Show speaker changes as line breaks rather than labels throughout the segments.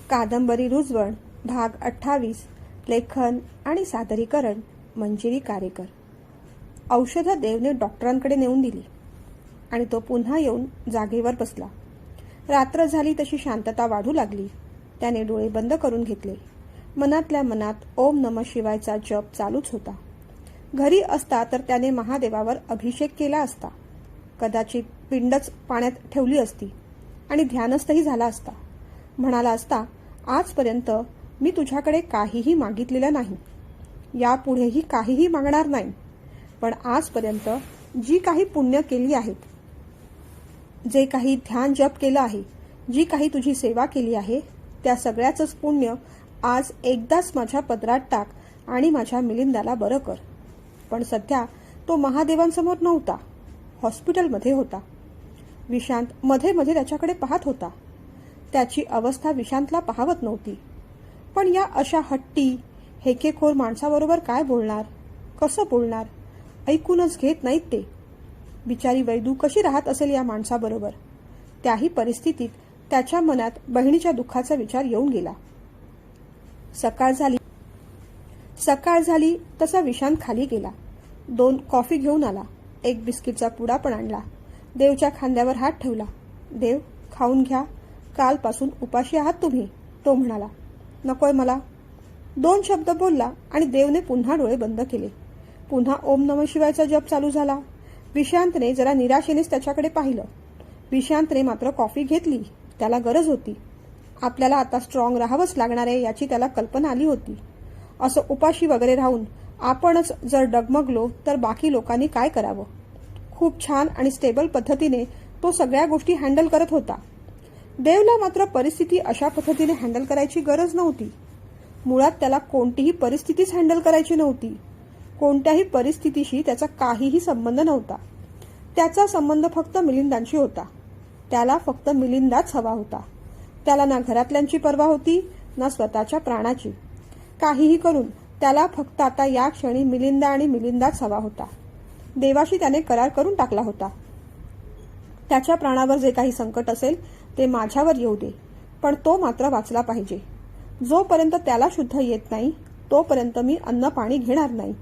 कादंबरी रुजवण भाग 28 लेखन आणि सादरीकरण मंजिरी कारेकर। औषधं देवने डॉक्टरांकडे नेऊन दिली आणि तो पुन्हा येऊन जागेवर बसला। रात्र झाली तशी शांतता वाढू लागली। त्याने डोळे बंद करून घेतले। मनातल्या मनात ओम नमः शिवायचा जप चालूच होता। घरी असता तर त्याने महादेवावर अभिषेक केला असता, कदाचित पिंडच पाण्यात ठेवली असती आणि ध्यानस्थही झाला असता। म्हणाला असता, आजपर्यंत मी तुझ्याकडे काहीही मागितलेलं नाही, यापुढेही काहीही मागणार नाही, पण आजपर्यंत जी काही पुण्य केली आहेत, जे काही ध्यान जप केलं आहे, जी काही तुझी सेवा केली आहे, त्या सगळ्याचंच पुण्य आज एकदाच माझ्या पदरात टाक आणि माझ्या मिलिंदाला बरं कर। पण सध्या तो महादेवांसमोर नव्हता, हॉस्पिटलमध्ये होता। विशांत मध्ये मध्ये त्याच्याकडे पाहत होता। त्याची अवस्था विशांतला पाहवत नव्हती, पण या अशा हट्टी हेकेखोर माणसाबरोबर काय बोलणार, कसं बोलणार, ऐकूनच घेत नाहीत ते। बिचारी वैदू कशी राहत असेल या माणसाबरोबर। त्याही परिस्थितीत त्याच्या मनात बहिणीच्या दुःखाचा विचार येऊन गेला। सकाळ झाली तसा विशांत खाली गेला। 2 कॉफी घेऊन आला, 1 बिस्किटचा पुडा पण आणला। देवच्या खांद्यावर हात ठेवला। देव, खाऊन घ्या, कालपासून उपाशी आहात तुम्ही, तो म्हणाला। नकोय मला, 2 शब्द बोलला आणि देवने पुन्हा डोळे बंद केले। पुन्हा ओम नमः शिवायचा जप चालू झाला। विशांतने जरा निराशेनेच त्याच्याकडे पाहिलं। विशांतने मात्र कॉफी घेतली, त्याला गरज होती। आपल्याला आता स्ट्रॉंग राहावंच लागणार आहे याची त्याला कल्पना आली होती। असं उपाशी वगैरे राहून आपणच जर डगमगलो तर बाकी लोकांनी काय करावं। खूप छान आणि स्टेबल पद्धतीने तो सगळ्या गोष्टी हँडल करत होता। देवला मात्र परिस्थिती अशा पद्धतीने हँडल करायची गरज नव्हती। मुळात त्याला कोणतीही परिस्थितीच हँडल करायची नव्हती। कोणत्याही परिस्थितीशी त्याचा काहीही संबंध नव्हता। त्याचा संबंध फक्त मिलिंदांशी होता। त्याला फक्त मिलिंदाच हवा होता। त्याला ना घरातल्यांची पर्वा होती, ना स्वतःच्या प्राणाची। काहीही करून त्याला फक्त आता या क्षणी मिलिंदा आणि मिलिंदाच हवा होता। देवाशी त्याने करार करून टाकला होता। त्याच्या प्राणावर जे काही संकट असेल ते माझ्यावर येऊ दे, पण तो मात्र वाचला पाहिजे। जोपर्यंत त्याला शुद्ध येत नाही तोपर्यंत मी अन्न पाणी घेणार नाही,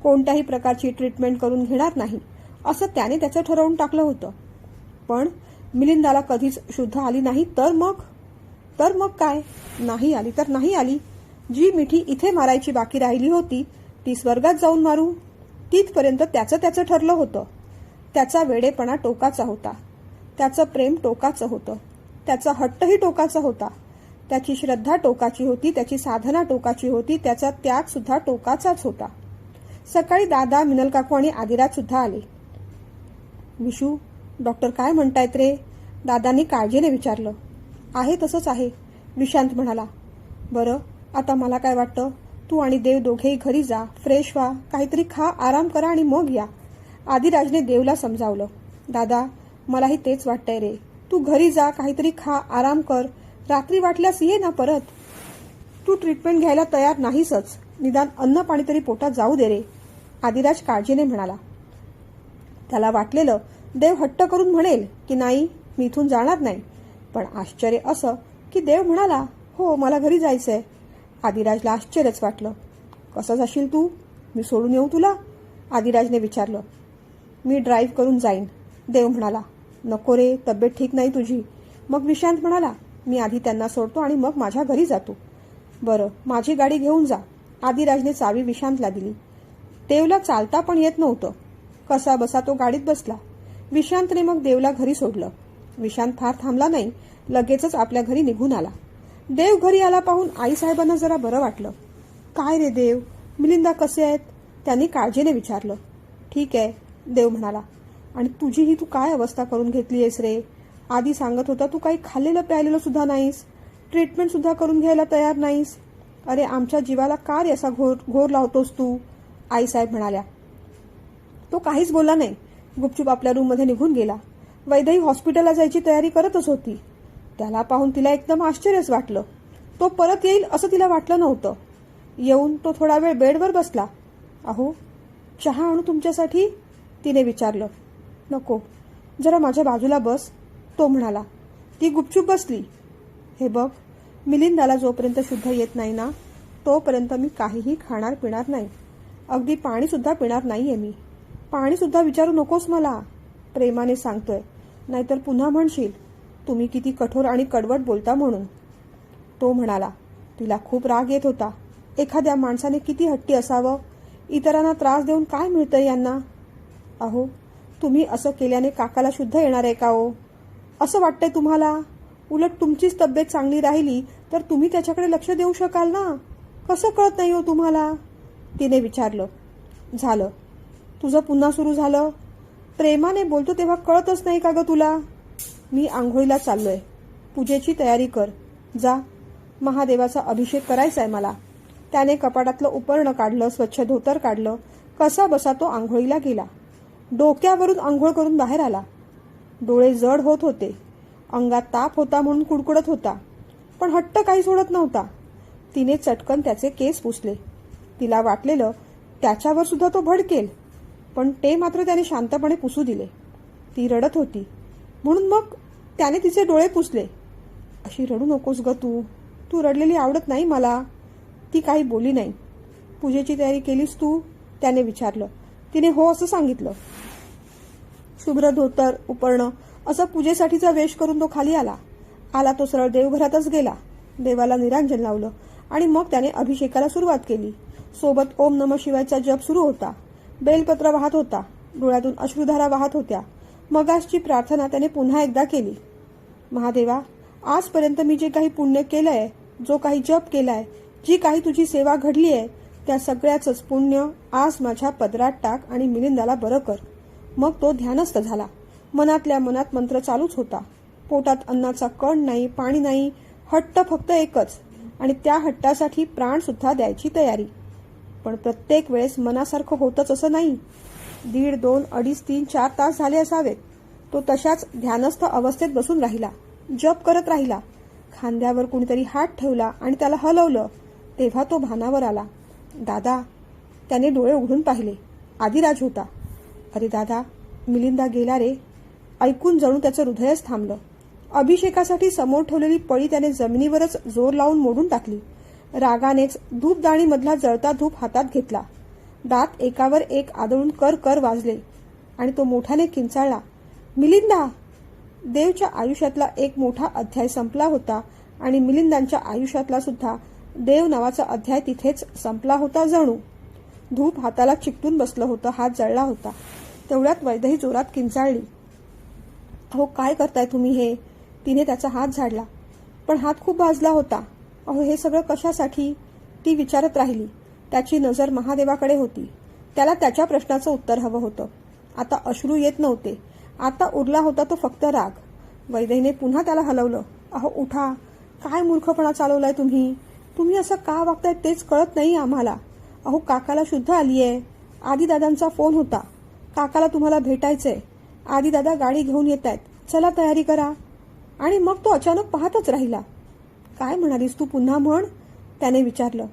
कोणत्याही प्रकारची ट्रीटमेंट करून घेणार नाही, असं त्याने त्याचं ठरवून टाकलं होतं। पण मिलिंदाला कधीच शुद्ध आली नाही तर मग काय, नाही आली तर नाही आली। जी मिठी इथे मारायची बाकी राहिली होती ती स्वर्गात जाऊन मारू, तिथपर्यंत त्याचं ठरलं होतं। त्याचा वेडेपणा टोकाचा होता, त्याचं प्रेम टोकाचं होतं, त्याचा हट्टही टोकाचा होता, त्याची श्रद्धा टोकाची होती, त्याची साधना टोकाची होती, त्याचा त्याग सुद्धा टोकाचाच होता। सकाळी दादा, मिनल काकू आणि आदिराज सुद्धा आले। विशू, डॉक्टर काय म्हणतायत रे, दादांनी काळजीने विचारलं। आहे तसंच आहे, विशांत म्हणाला। बरं, आता मला काय वाटतं, तू आणि देव दोघेही घरी जा, फ्रेश व्हा, काहीतरी खा, आराम करा आणि मग या। आदिराजने देवला समजावलं। दादा, मलाही तेच वाटतंय रे, तू घरी जा, काहीतरी खा, आराम कर, रात्री वाटल्यास ये ना परत। तू ट्रीटमेंट घ्यायला तयार नाहीसच, निदान अन्न पाणी तरी पोटात जाऊ दे रे, आदिराज काळजीने म्हणाला। त्याला वाटलेलं देव हट्ट करून म्हणेल की नाही, मी इथून जाणार नाही, पण आश्चर्य असं की देव म्हणाला, हो मला घरी जायचंय। आदिराजला आश्चर्यच वाटलं। कसं जाशील तू, मी सोडून येऊ तुला, आदिराजने विचारलं। मी ड्राईव्ह करून जाईन, देव म्हणाला। नको रे, तब्येत ठीक नाही तुझी। मग विशांत म्हणाला, मी आधी त्यांना सोडतो आणि मग माझ्या घरी जातो। बरं, माझी गाडी घेऊन जा, आदिराजने चावी विशांतला दिली। देवला चालता पण येत नव्हतं, कसा बसा तो गाडीत बसला। विशांतने मग देवला घरी सोडलं। विशांत फार थांबला नाही, लगेचच आपल्या घरी निघून आला। देव घरी आला पाहून आईसाहेबांना जरा बरं वाटलं। काय रे देव, मिलिंदा कसे आहेत, त्यांनी काळजीने विचारलं। ठीक आहे, देव म्हणाला। आणि तुझीही तू काय अवस्था करून घेतली आहेस रे, आधी सांगत होता तू काही खाल्लेलं प्यायलेलं सुद्धा नाहीस, ट्रीटमेंट सुद्धा करून घ्यायला तयार नाहीस। अरे आमच्या जीवाला का रे असा घोर लावतोस तू, आईसाहेब म्हणाल्या। तो काहीच बोलला नाही, गुपचूप आपल्या रूममध्ये निघून गेला। वैदेही हॉस्पिटलला जायची तयारी करतच होती। त्याला पाहून तिला एकदम आश्चर्यच वाटलं। तो परत येईल असं तिला वाटलं नव्हतं। येऊन तो थोडा वेळ बेडवर बसला। अहो, चहा आणू तुमच्यासाठी, तिने विचारलं। नको, जरा माझ्या बाजूला बस, तो म्हणाला। ती गुपचूप बसली। हे बघ, मिलिंदाला जोपर्यंत शुद्ध येत नाही ना तोपर्यंत मी काहीही खाणार पिणार नाही. अगदी पाणीसुद्धा पिणार नाहीये मी. पाणीसुद्धा विचारू नकोस मला. प्रेमाने सांगतोय, नाहीतर पुन्हा म्हणशील तुम्ही किती कठोर आणि कडवट बोलता म्हणून. तो म्हणाला. तिला खूप राग येत होता. एखाद्या माणसाने किती हट्टी असावं. इतरांना त्रास देऊन काय मिळतंय यांना. अहो, तुम्ही असं केल्याने काकाला शुद्ध येणार आहे का हो? असं वाटतंय तुम्हाला? उलट तुमचीच तब्येत चांगली राहिली तर तुम्ही त्याच्याकडे लक्ष देऊ शकाल ना. कसं कळत नाही हो तुम्हाला? तिने विचारलं. झालं, तुझं पुन्हा सुरू झालं. प्रेमाने बोलतो तेव्हा कळतच नाही का ग तुला? मी आंघोळीला चाललोय. पूजेची तयारी कर. जा, महादेवाचा अभिषेक करायचा आहे मला. त्याने कपाटातलं उपरणं काढलं, स्वच्छ धोतर काढलं. कसा बसा तो आंघोळीला गेला. डोक्यावरून आंघोळ करून बाहेर आला. डोळे जड होत होते. अंगात ताप होता म्हणून कुडकुडत होता. पण हट्ट काही सोडत नव्हता. तिने चटकन त्याचे केस पुसले. तिला वाटलेलं त्याच्यावर सुद्धा तो भडकेल, पण ते मात्र त्याने शांतपणे पुसू दिले. ती रडत होती म्हणून मग त्याने तिचे डोळे पुसले. अशी रडू नकोस ग तू. तू रडलेली आवडत नाही मला. ती काही बोलली नाही. पूजेची तयारी केलीस तू? त्याने विचारलं. तिने हो असं सांगितलं. शुभ्र धोतर उपरणं असं पूजेसाठीचा वेश करून तो खाली आला तो सरळ देवघरातच गेला. देवाला निरांजन लावलं आणि मग त्याने अभिषेकाला सुरुवात केली. सोबत ओम नमः शिवायचा जप सुरू होता. बेलपत्र वाहत होता. डोळ्यातून अश्रुधारा वाहत होत्या. मगासची प्रार्थना त्याने पुन्हा एकदा केली. महादेवा, आजपर्यंत मी जे काही पुण्य केलंय, जो काही जप केलाय, जी काही तुझी सेवा घडली आहे, त्या सगळ्याचंच पुण्य आज माझ्या पदरात टाक आणि मिलिंदाला बरं कर. मग तो ध्यानस्थ झाला. मनातल्या मनात मंत्र चालूच होता. पोटात अन्नाचा कण नाही, पाणी नाही. हट्ट फक्त एकच, आणि त्या हट्टासाठी प्राण सुद्धा द्यायची तयारी. पण प्रत्येक वेळेस मनासारखं होतच असं नाही. 1.5, 2, 2.5, 3, 4 तास झाले असावेत. तो तशाच ध्यानस्थ अवस्थेत बसून राहिला. जप करत राहिला. खांद्यावर कुणीतरी हात ठेवला आणि त्याला हलवलं. तेव्हा तो भानावर आला. दादा. त्याने डोळे उघडून पाहिले. आदिराज होता. अरे दादा, मिलिंदा गेला रे. ऐकून जणू त्याचं हृदयच थांबलं. अभिषेकासाठी समोर ठेवलेली पळी त्याने जमिनीवरच जोर लावून मोडून टाकली. रागानेच धूपदाणीमधला जळता धूप हातात घेतला. दात एकावर एक आदळून कर कर वाजले आणि तो मोठ्याने किंचाळला. मिलिंदा! देवच्या आयुष्यातला एक मोठा अध्याय संपला होता आणि मिलिंदांच्या आयुष्यातला सुद्धा देव नावाचा अध्याय तिथेच संपला होता जणू. धूप हाताला चिकटून बसलं होतं. हात जळला होता. तेवढ्यात वैदेही जोरात किंचाळली. अहो, काय करताय तुम्ही हे? तिने त्याचा हात झाडला. पण हात खूप भाजला होता. अहो, हे सगळं कशासाठी? ती विचारत राहिली. त्याची नजर महादेवाकडे होती. त्याला त्याच्या प्रश्नाचं उत्तर हवं होतं. आता अश्रू येत नव्हते. आता उरला होता तो फक्त राग. वैदेहीने पुन्हा त्याला हलवलं. अहो उठा. काय मूर्खपणा चालवलाय तुम्ही? तुम्ही असं का वागताय तेच कळत नाही आम्हाला. अहो, काकाला शुद्ध आलीये. आदिदादांचा फोन होता. काकाला तुम्हाला भेटायचंय. आदिदादा गाडी घेऊन येत आहेत. चला तयारी करा. आणि मग तो अचानक पाहतच राहिला. काय म्हणालीस तू? पुन्हा म्हण. त्याने विचारलं.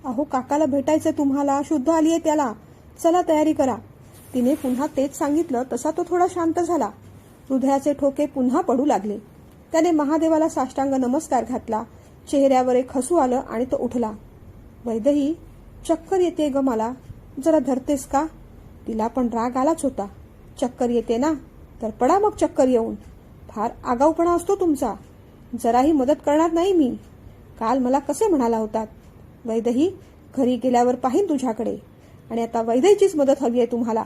अहो, काकाला भेटायचंय तुम्हाला. शुद्ध आलीये त्याला. चला तयारी करा. तिने पुन्हा तेच सांगितलं तसा तो थोडा शांत झाला. हृदयाचे ठोके पुन्हा पडू लागले. त्याने महादेवाला साष्टांग नमस्कार घातला. चेहऱ्यावर एक हसू आलं आणि तो उठला. वैदेही, चक्कर येते ग मला. जरा धरतेस का? तिला पण राग आलाच होता. चक्कर येते ना? तर पडा मग चक्कर येऊन. फार आगाऊपणा असतो तुमचा. जराही मदत करणार नाही मी. काल मला कसे म्हणाला होतात, वैदेही घरी गेल्यावर पाहीन तुझ्याकडे. आणि आता वैदेहीचीच मदत हवी आहे तुम्हाला.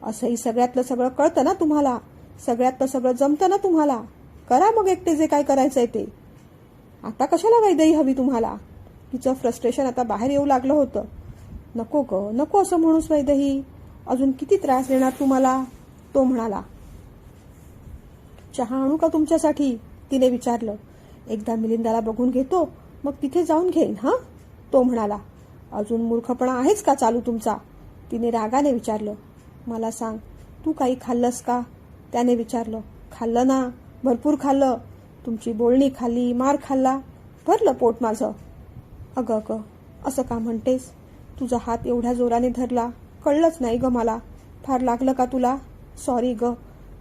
असंही सगळ्यातलं सगळं कळतं ना तुम्हाला. सगळ्यातलं सगळं जमतं ना तुम्हाला. करा मग एकटे जे काय करायचंय ते. आता कशाला वैदेही हवी तुम्हाला? तिचं फ्रस्ट्रेशन आता बाहेर येऊ लागलं होतं. नको ग, नको असं म्हणूस वैदेही. अजून किती त्रास देणार तुम्हाला? तो म्हणाला. चहा आणू का तुमच्यासाठी? तिने विचारलं. एकदा मिलिंदाला बघून घेतो, मग तिथे जाऊन घेईन. हा, तो म्हणाला. अजून मूर्खपणा आहेच का चालू तुमचा? तिने रागाने विचारलं. मला सांग, तू काही खाल्लंस का? त्याने विचारलं. खाल्लं ना, भरपूर खाल्लं. तुमची बोलणी खाल्ली, मार खाल्ला. भरलं पोट माझं. अगं अगं, असं का म्हणतेस? तुझा हात एवढ्या जोराने धरला, कळलंच नाही ग मला. फार लागलं का तुला? सॉरी ग.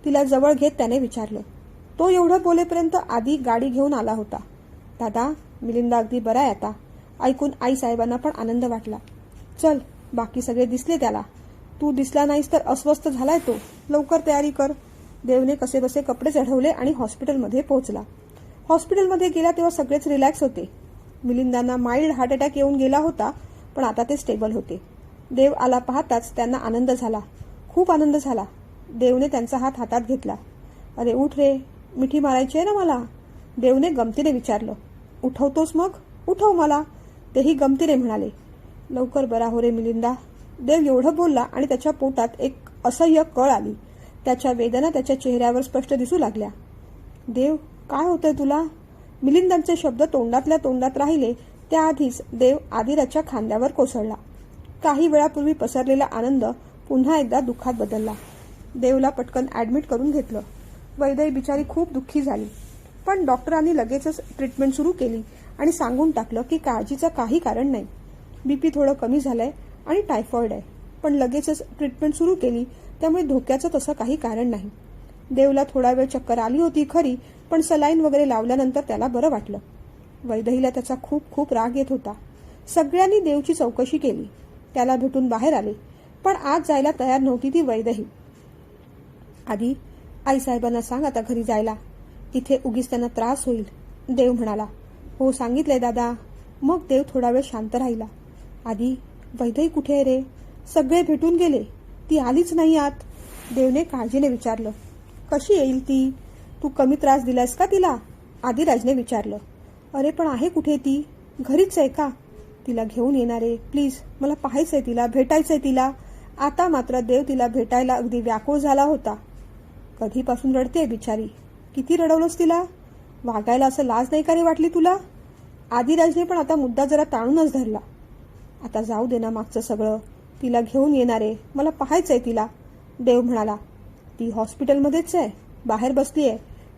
तिला जवळ घेत त्याने विचारलं. तो एवढं बोलेपर्यंत आधी गाडी घेऊन आला होता. दादा, मिलिंदा अगदी बरा आहे आता. ऐकून आईसाहेबांना पण आनंद वाटला. चल, बाकी सगळे दिसले त्याला. तू दिसला नाहीस तर अस्वस्थ झालाय तो. लवकर तयारी कर. देवने कसेबसे कपडे चढवले आणि हॉस्पिटलमध्ये पोहोचला. हॉस्पिटलमध्ये गेला तेव्हा सगळेच रिलॅक्स होते. मिलिंदांना माइल्ड हार्ट अटॅक येऊन गेला होता, पण आता ते स्टेबल होते. देव आला पाहताच त्यांना आनंद झाला, खूप आनंद झाला. देवने त्यांचा हात हातात घेतला. अरे उठ रे, मिठी मारायची आहे ना मला. देवने गमतीने विचारलं. उठवतोस मग? उठव मला, तेही गमतीने म्हणाले. लवकर बरा हो रे मिलिंदा. देव एवढं बोलला आणि त्याच्या पोटात एक असह्य कळ आली. त्याच्या वेदना त्याच्या चेहऱ्यावर स्पष्ट दिसू लागल्या. देव, काय होतंय तुला? मिलिंदांचे शब्द तोंडातल्या तोंडात राहिले त्याआधीच देव आदिराजच्या खांद्यावर कोसळला. काही वेळापूर्वी पसरलेला आनंद पुन्हा एकदा दुःखात बदलला. देवला पटकन ॲडमिट करून घेतलं. वैदेही बिचारी खूप दुःखी झाली, पण डॉक्टरांनी लगेचच ट्रीटमेंट सुरू केली आणि सांगून टाकलं की काळजीचं काही कारण नाही. बीपी थोडं कमी झालंय आणि टायफॉइड आहे, पण लगेचच ट्रीटमेंट सुरू केली, त्यामुळे धोक्याचं तसं काही कारण नाही. देवला थोडा वेळ चक्कर आली होती खरी, पण सलाईन वगैरे लावल्यानंतर त्याला बरं वाटलं. वैदेहीला त्याचा खूप खूप राग येत होता. सगळ्यांनी देवची चौकशी केली, त्याला भेटून बाहेर आले, पण आज जायला तयार नव्हती ती वैदेही. आधी आईसाहेबांना सांग आता घरी जायला, इथे उगीच त्यांना त्रास होईल. देव म्हणाला. हो, सांगितलंय दादा. मग देव थोडा वेळ शांत राहिला. आधी वैदेही कुठे आहे रे? सगळे भेटून गेले, ती आलीच नाही आत. देवने काळजीने विचारलं. कशी येईल ती? तू कमी त्रास दिलायस का तिला? आदिराजने विचारलं. अरे पण आहे कुठे ती? घरीच आहे का? तिला घेऊन येणारे, प्लीज, मला पाहायचंय तिला, भेटायचंय तिला. आता मात्र देव तिला भेटायला अगदी व्याकुळ झाला होता. कधीपासून रडतेय बिचारी. किती रडवलंस तिला? वागायला असं लाज नाही का रे वाटली तुला? आदिराजने पण आता मुद्दा जरा ताणूनच धरला. आता जाऊ दे ना मागचं सगळं, तिला घेऊन येणारे, मला पाहायचंय तिला. देव म्हणाला. ती हॉस्पिटलमध्येच आहे, बाहेर बसली आहे,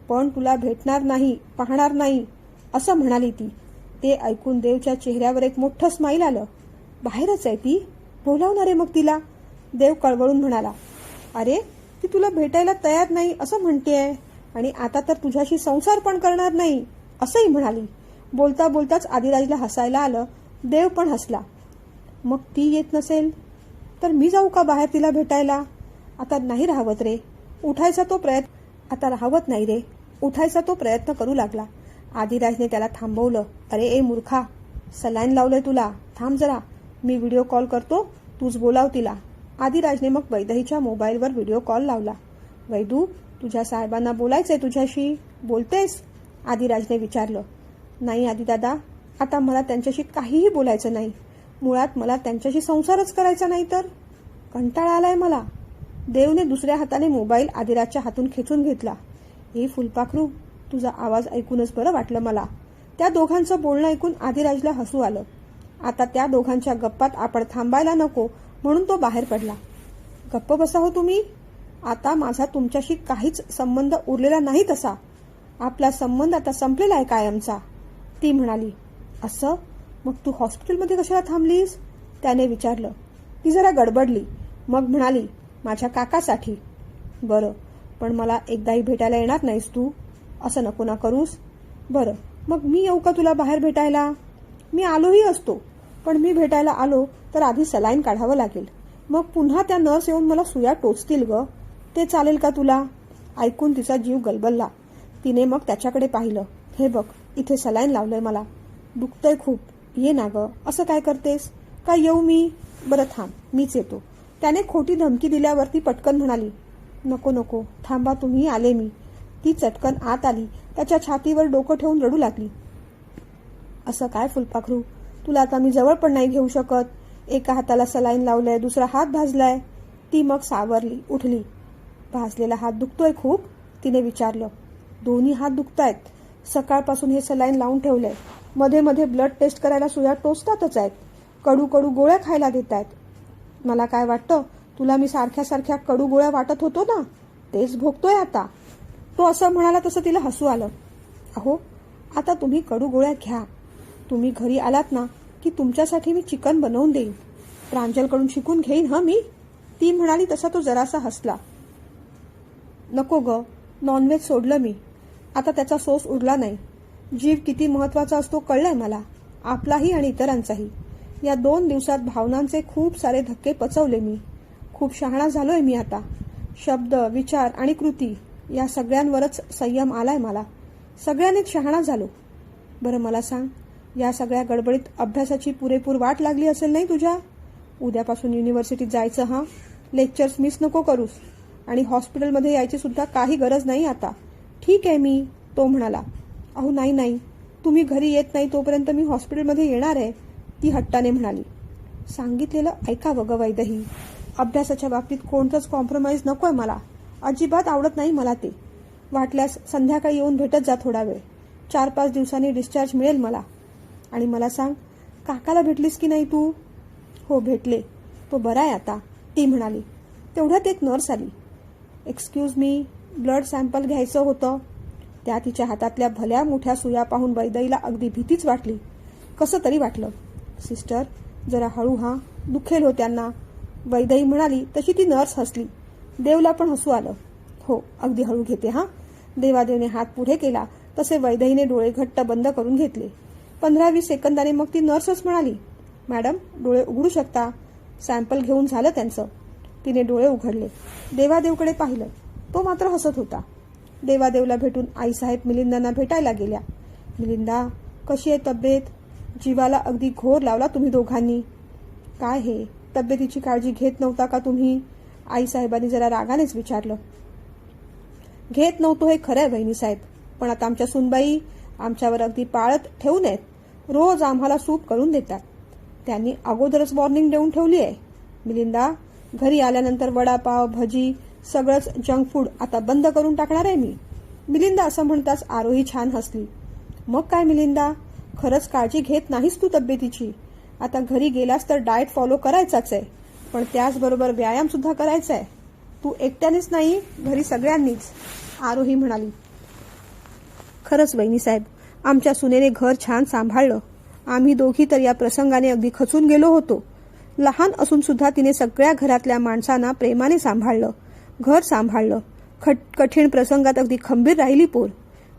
पण तुला भेटणार नाही, पाहणार नाही, असं म्हणाली ती. ते ऐकून देवच्या चेहऱ्यावर एक मोठं स्माईल आलं. बाहेरच आहे ती? बोलावणारे मग तिला? देव कळवळून म्हणाला. अरे, ती तुला भेटायला तयार नाही असं म्हणतेय, आणि आता तर तुझ्याशी संसार पण करणार नाही असंही म्हणाली. बोलता बोलताच आदिराजला हसायला आलं. देव पण हसला. मग ती येत नसेल तर मी जाऊ का बाहेर तिला भेटायला? आता नाही राहवत रे. उठायचा तो प्रयत्न आता राहवत नाही रे. उठायचा तो प्रयत्न करू लागला. आदिराजने त्याला थांबवलं. अरे ए मूर्खा, सलाईन लावलंय तुला, थांब जरा, मी व्हिडिओ कॉल करतो, तूच बोलाव तिला. आदिराजने मग वैदेहीच्या मोबाईलवर व्हिडिओ कॉल लावला. वैदू, तुझ्या साहेबांना बोलायचंय तुझ्याशी, बोलतेस? आदिराजने विचारलं. नाही आदिदादा, आता मला त्यांच्याशी काहीही बोलायचं नाही. मुळात मला त्यांच्याशी संसारच करायचा नाही तर. कंटाळा आलाय मला. देवने दुसऱ्या हाताने मोबाईल आदिराजच्या हातून खेचून घेतला. हे फुलपाखरू, तुझा आवाज ऐकूनच बरं वाटलं मला. त्या दोघांचं बोलणं ऐकून आदिराजला हसू आलं. आता त्या दोघांच्या गप्पात आपण थांबायला नको म्हणून तो बाहेर पडला. गप्प बसा हो तुम्ही. आता माझा तुमच्याशी काहीच संबंध उरलेला नाही तसा. आपला संबंध आता संपलेला आहे कायमचा, ती म्हणाली. असं? मग तू हॉस्पिटलमध्ये कशाला थांबलीस? त्याने विचारलं. ती जरा गडबडली, मग म्हणाली, माझ्या काकासाठी. बरं, पण मला एकदाही भेटायला येणार नाहीस तू? असं नको ना करूस. बरं, मग मी येऊ का तुला बाहेर भेटायला? मी आलोही असतो, पण मी भेटायला आलो तर आधी सलाईन काढावं लागेल, मग पुन्हा त्या नर्स येऊन मला सुया टोचतील ग. ते चालेल का तुला? ऐकून तिचा जीव गलबलला. तिने मग त्याच्याकडे पाहिलं. हे बघ, इथे सलाईन लावलंय मला, दुखतंय खूप, ये ना ग. असं काय करतेस? काय येऊ मी? बरं थांब, मीच येतो. त्याने खोटी धमकी दिल्यावरती पटकन म्हणाली. नको नको, थांबा तुम्ही, आले मी. ती चटकन आत आली. त्याच्या छातीवर डोकं ठेवून रडू लागली. असं काय फुलपाखरू, तुला आता मी जवळ पण नाही घेऊ शकत. एका हाताला सलाईन लावलंय, दुसरा हात भाजलाय. ती मग सावरली, उठली. भाजलेला हात दुखतोय खूप? तिने विचारलं. दोन्ही हात दुखतायत. सकाळपासून हे सलाईन लावून ठेवलंय. मध्ये मध्ये ब्लड टेस्ट करायला सुया टोचतातच आहेत. कडू कडू गोळ्या खायला देत आहेत. मला काय वाटतं, तुला मी सारख्या सारख्या कडू गोळ्या वाटत होतो ना, तेच भोगतोय आता. तो असं म्हणाला तसं तिला हसू आलं. अहो, आता तुम्ही कडू गोळ्या घ्या. तुम्ही घरी आलात ना की तुमच्यासाठी मी चिकन बनवून देईन. प्रांजलकडून शिकून घेईन हं मी. ती म्हणाली तसा तो जरासा हसला. नको ग, नॉनव्हेज सोडलं मी. आता त्याचा सोस उरला नाही. जीव किती महत्वाचा असतो कळलंय मला, आपलाही आणि इतरांचाही. या 2 दिवसात भावनांचे खूप सारे धक्के पचवले मी. खूप शहाणा झालोय मी आता. शब्द, विचार आणि कृती या सगळ्यांवरच संयम आलाय मला. सगळ्यांनीच शहाणा झालो. बरं मला सांग, या सगळ्या गडबडीत अभ्यासाची पुरेपूर वाट लागली असेल नाही तुझ्या? उद्यापासून युनिव्हर्सिटीत जायचं हां. लेक्चर्स मिस नको करूस. आणि हॉस्पिटलमध्ये यायची सुद्धा काही गरज नाही आता. ठीक आहे मी, तो म्हणाला. अहो नाही, तुम्ही घरी येत नाही तोपर्यंत मी हॉस्पिटलमध्ये येणार आहे, ती हट्टाने म्हणाली. सांगितलेलं ऐकावं ग वैदेही. अभ्यासाच्या बाबतीत कोणतंच कॉम्प्रोमाइज नकोय मला. अजिबात आवडत नाही मला ते. वाटल्यास संध्याकाळी येऊन भेटत जा थोडा वेळ. 4-5 दिवसांनी डिस्चार्ज मिळेल मला. आणि मला सांग, काकाला भेटलीस की नाही तू? हो भेटले, तो बरा आहे आता, ती म्हणाली. तेवढ्यात एक नर्स आली. एक्सक्यूज मी, ब्लड सॅम्पल घ्यायचं होतं. त्या तिच्या हातातल्या भल्या मोठ्या सुया पाहून वैदेहीला अगदी भीतीच वाटली. कसं तरी वाटलं. सिस्टर जरा हळू हा, दुखेल हो त्यांना, वैदेही म्हणाली. तशी ती नर्स हसली. देवला पण हसू आलं. हो अगदी हळू घेते हां. देवादेवने हात पुढे केला तसे वैदेहीने डोळे घट्ट बंद करून घेतले. 15-20 सेकंदाने मग ती नर्सच म्हणाली, मॅडम डोळे उघडू शकता. सॅम्पल घेऊन झालं त्यांचं. तिने डोळे उघडले. देवादेवकडे पाहिलं. तो मात्र हसत होता. देवादेवला भेटून आईसाहेब मिलिंदांना भेटायला गेल्या. मिलिंदा कशी आहे तब्येत? जीवाला अगदी घोर लावला तुम्ही दोघांनी. काय हे, तब्येतीची काळजी घेत नव्हता का तुम्ही? आईसाहेबांनी जरा रागानेच विचारलं. घेत नव्हतो हे खरंय वहिनीसाहेब, पण आता आमच्या सुनबाई आमच्यावर अगदी पाळत ठेवू नयेत. रोज आम्हाला सूप करून देतात. त्यांनी अगोदरच वॉर्निंग देऊन ठेवली आहे. मिलिंदा घरी आल्यानंतर वडापाव, भजी सगळंच जंक फूड आता बंद करून टाकणार आहे मी. मिलिंदा असं म्हणताच आरोही छान हसली. मग काय मिलिंदा, खरंच काळजी घेत नाहीस तू तब्येतीची? आता घरी गेलास तर डाएट फॉलो करायचाच आहे, पण त्याचबरोबर व्यायाम सुद्धा करायचा आहे. तू एकट्यानेच नाही, घरी सगळ्यांनीच, आरोही म्हणाली. खरंच वहिनीसाहेब, आमच्या सुनेने घर छान सांभाळलं. आम्ही दोघी तर या प्रसंगाने अगदी खचून गेलो होतो. लहान असून सुद्धा तिने सगळ्या घरातल्या माणसांना प्रेमाने सांभाळलं, घर सांभाळलं. कठीण प्रसंगात अगदी खंबीर राहिली पोर.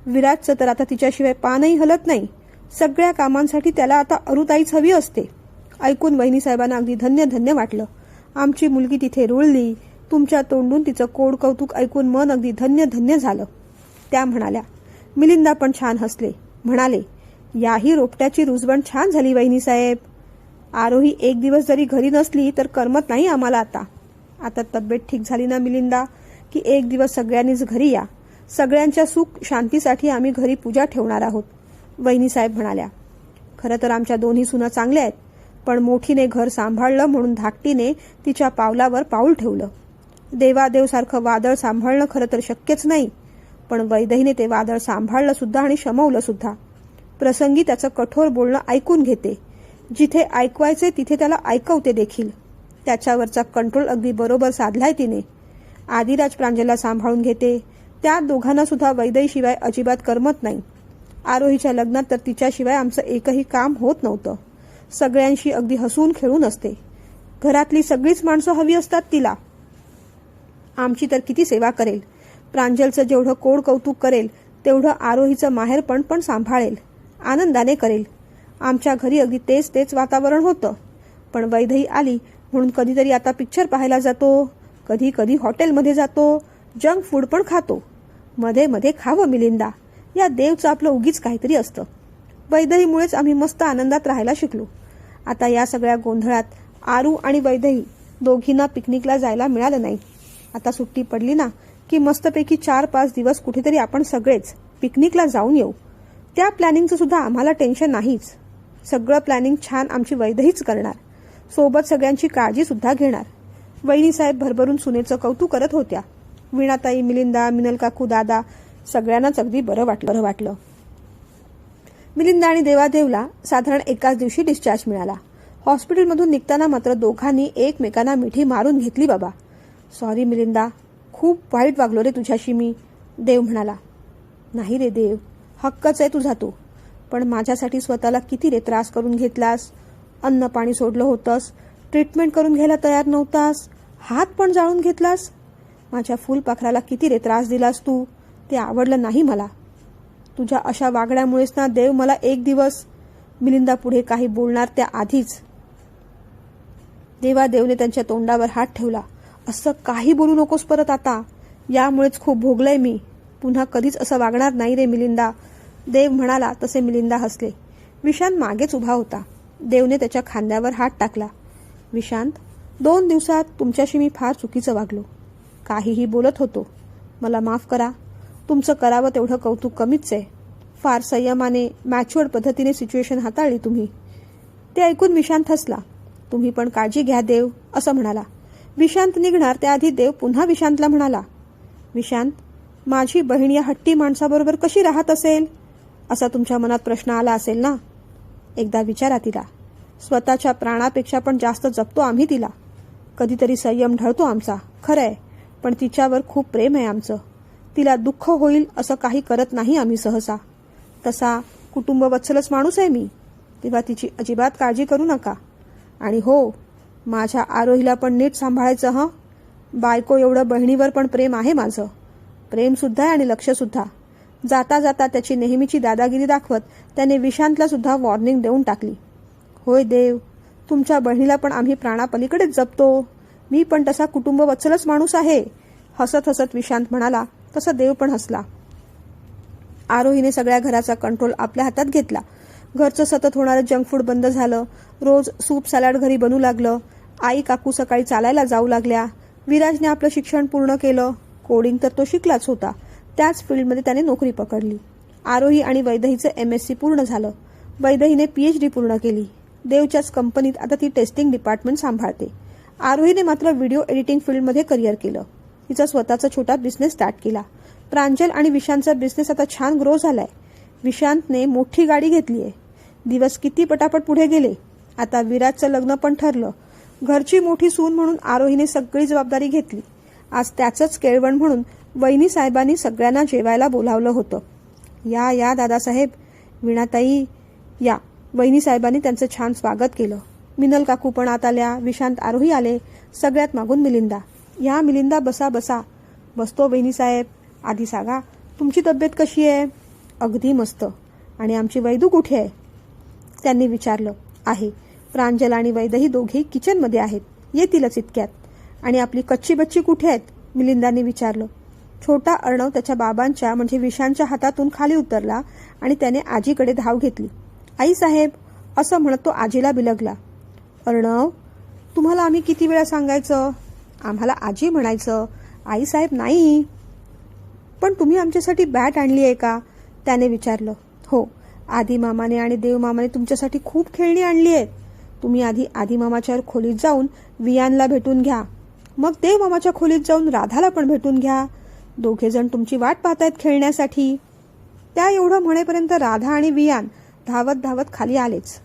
विराजचं तर आता तिच्याशिवाय पानही हलत नाही. सगळ्या कामांसाठी त्याला आता अरुताईच हवी असते. ऐकून वहिनीसाहेबांना अगदी धन्य वाटलं. आमची मुलगी तिथे रुळली. तुमच्या तोंडून तिचं कोड कौतुक ऐकून मन अगदी धन्य झालं, त्या म्हणाल्या. मिलिंदा पण छान हसले, म्हणाले, याही रोपट्याची रुजवण छान झाली वहिनीसाहेब. आरोही एक दिवस जरी घरी नसली तर करमत नाही आम्हाला आता. आता तब्येत ठीक झाली ना मिलिंदा, की एक दिवस सगळ्यांनीच घरी या. सगळ्यांच्या सुख शांतीसाठी आम्ही घरी पूजा ठेवणार आहोत, वहिनीसाहेब म्हणाल्या. खरं तर आमच्या दोन्ही सुना चांगल्या आहेत, पण मोठीने घर सांभाळलं म्हणून धाकटीने तिच्या पावलावर पाऊल ठेवलं. देवादेवसारखं वादळ सांभाळणं खरं तर शक्यच नाही, पण वैदेहीने ते वादळ सांभाळलं सुद्धा आणि शमवलं सुद्धा. प्रसंगी त्याचं कठोर बोलणं ऐकून घेते. जिथे ऐकवायचे तिथे त्याला ऐकवते देखील. त्याच्यावरचा कंट्रोल अगदी बरोबर साधलाय तिने. आदिराज प्रांजलला सांभाळून घेते. त्या दोघांना सुद्धा वैदेहीशिवाय अजिबात करमत नाही. आरोहीच्या लग्नात तर तिच्याशिवाय आमचं एकही काम होत नव्हतं. सगळ्यांशी अगदी हसून खेळून असते. घरातली सगळीच माणसं हवी असतात तिला. आमची तर किती सेवा करेल. प्रांजलचं जेवढं कोड कौतुक करेल तेवढं आरोहीचं माहेरपण पण सांभाळेल, आनंदाने करेल. आमच्या घरी अगदी तेच वातावरण होतं. पण वैदेही आली म्हणून कधीतरी आता पिक्चर पाहायला जातो, कधी हॉटेलमध्ये जातो, जंक फूड पण खातो. मध्ये खावं मिलिंदा, या देवचं आपलं उगीच काहीतरी असतं. वैदेहीमुळेच आम्ही मस्त आनंदात राहायला शिकलो. आता या सगळ्या गोंधळात आरू आणि वैदेही दोघींना पिकनिकला जायला मिळालं नाही. आता सुट्टी पडली ना की मस्तपैकी 4-5 दिवस कुठेतरी आपण सगळेच पिकनिकला जाऊन येऊ. त्या प्लॅनिंगचं सुद्धा आम्हाला टेन्शन नाहीच. सगळं प्लॅनिंग छान आमची वैदेहीच करणार, सोबत सगळ्यांची काळजी सुद्धा घेणार. वहिनीसाहेब भरभरून सुनेचं कौतुक करत होत्या. वीणाताई, मिलिंदा, मिनल काकू, दादा सगळ्यांनाच अगदी बरं वाटलं. मिलिंदा आणि देवादेवला साधारण एकाच दिवशी डिस्चार्ज मिळाला. हॉस्पिटलमधून निघताना मात्र दोघांनी एकमेकांना मिठी मारून घेतली. बाबा सॉरी मिलिंदा, खूप वाईट वागलो रे तुझ्याशी मी, देव म्हणाला. नाही रे देव, हक्कच आहे तुझा तो, पण माझ्यासाठी स्वतःला किती रे त्रास करून घेतलास. अन्न पाणी सोडलं होतंस, ट्रीटमेंट करून घ्यायला तयार नव्हतास, हात पण जाळून घेतलास. माझ्या फुलपाखराला किती रे त्रास दिलास तू, ते आवडलं नाही मला. तुझ्या अशा वागण्यामुळेच ना देव मला एक दिवस. मिलिंदा पुढे काही बोलणार त्या आधीच देवादेवने त्यांच्या तोंडावर हात ठेवला. असं काही बोलू नकोस परत आता. यामुळेच खूप भोगलंय मी. पुन्हा कधीच असं वागणार नाही रे मिलिंदा. देव म्हणाला तसे मिलिंदा हसले. विशांत मागेच उभा होता. देवने त्याच्या खांद्यावर हात टाकला. विशांत, 2 दिवसात तुमच्याशी मी फार चुकीचं वागलो. काहीही बोलत होतो. मला माफ करा. तुमचं करावं तेवढं कौतुक कमीच आहे. फार संयमाने मॅच्युअर्ड पद्धतीने सिच्युएशन हाताळली तुम्ही. ते ऐकून विशांत हसला. तुम्ही पण काळजी घ्या देव, असं म्हणाला. विशांत निघणार त्याआधी देव पुन्हा विशांतला म्हणाला, विशांत, माझी बहीण या हट्टी माणसाबरोबर कशी राहत असेल असा तुमच्या मनात प्रश्न आला असेल ना. एकदा विचारा तिला. स्वतःच्या प्राणापेक्षा पण जास्त जपतो आम्ही तिला. कधीतरी संयम ढळतो आमचा, खरंय, पण तिच्यावर खूप प्रेम आहे आमचं. तिला दुःख होईल असं काही करत नाही आम्ही सहसा. तसा कुटुंब वत्सलच माणूस आहे मी, तेव्हा तिची अजिबात काळजी करू नका. आणि हो, माझ्या आरोहीला पण नीट सांभाळायचं हं. बायको एवढं बहिणीवर पण प्रेम आहे माझं. प्रेमसुद्धा आहे आणि लक्षसुद्धा. जाता जाता त्याची नेहमीची दादागिरी दाखवत त्याने विशांतला सुद्धा वॉर्निंग देऊन टाकली. होय देव, तुमच्या बहिणीला पण आम्ही प्राणापलीकडेच जपतो. मी पण तसा कुटुंब वत्सलच माणूस आहे. हसत हसत विशांत म्हणाला तसा देव पण हसला. आरोहीने सगळ्या घराचा कंट्रोल आपल्या हातात घेतला. घरचं सतत होणारं जंक फूड बंद झालं. रोज सूप सॅलड घरी बनू लागलं. आई काकू सकाळी चालायला जाऊ लागल्या. विराजने आपलं शिक्षण पूर्ण केलं. कोडिंग तर तो शिकलाच होता. त्याच फील्डमध्ये त्याने नोकरी पकडली. आरोही आणि वैदेहीचं MSc पूर्ण झालं. वैदेहीने PhD पूर्ण केली. देवच्याच कंपनीत आता ती टेस्टिंग डिपार्टमेंट सांभाळते. आरोहीने मात्र व्हिडिओ एडिटिंग फील्डमध्ये करिअर केलं. तिचा स्वतःचा छोटा बिझनेस स्टार्ट केला. प्रांजल आणि विशांतचा बिझनेस आता छान ग्रो झालाय. विशांतने मोठी गाडी घेतली आहे. दिवस किती पटापट पुढे गेले. आता विराजचं लग्न पण ठरलं. घरची मोठी सून म्हणून आरोहीने सगळी जबाबदारी घेतली. आज त्याचंच केळवण म्हणून वहिनी साहेबांनी सगळ्यांना जेवायला बोलावलं होतं. या या दादासाहेब, वीणाताई या. वहिनी साहेबांनी त्यांचं छान स्वागत केलं. मिनल काकू पण आत आल्या. विशांत आरोही आले. सगळ्यात मागून मिलिंदा. या मिलिंदा, बसा बसा. बसतो वहिनी साहेब. आधी सांगा, तुमची तब्येत कशी आहे. अगदी मस्त. आणि आमची वैदू कुठे आहे. त्यांनी विचारलं. आहे. प्रांजल आणि वैदही दोघेही किचनमध्ये आहेत. येतीलच इतक्यात. आणि आपली कच्ची बच्ची कुठे आहेत. मिलिंदांनी विचारलं. छोटा अर्णव त्याच्या बाबांच्या म्हणजे विशांच्या हातातून खाली उतरला आणि त्याने आजीकडे धाव घेतली. आई साहेब, असं म्हणत तो आजीला बिलगला. अर्णव, तुम्हाला आम्ही किती वेळा सांगायचं. आम्हाला आजी म्हणायचं, आई साहेब नाही. पण तुम्ही आमच्यासाठी बॅट आणली आहे का. त्याने विचारलं. हो, आदी मामाने आणि देव मामाने तुमच्यासाठी खूप खेळणी आणली आहेत. तुम्ही आधी आदी मामाच्या खोलीत जाऊन वियानला भेटून घ्या. मग देव मामाच्या खोलीत जाऊन राधाला पण भेटून घ्या. दोघे जण तुमची वाट पाहतायत खेळण्यासाठी. त्या एवढं म्हणेपर्यंत राधा आणि वियान धावत धावत खाली आलेच.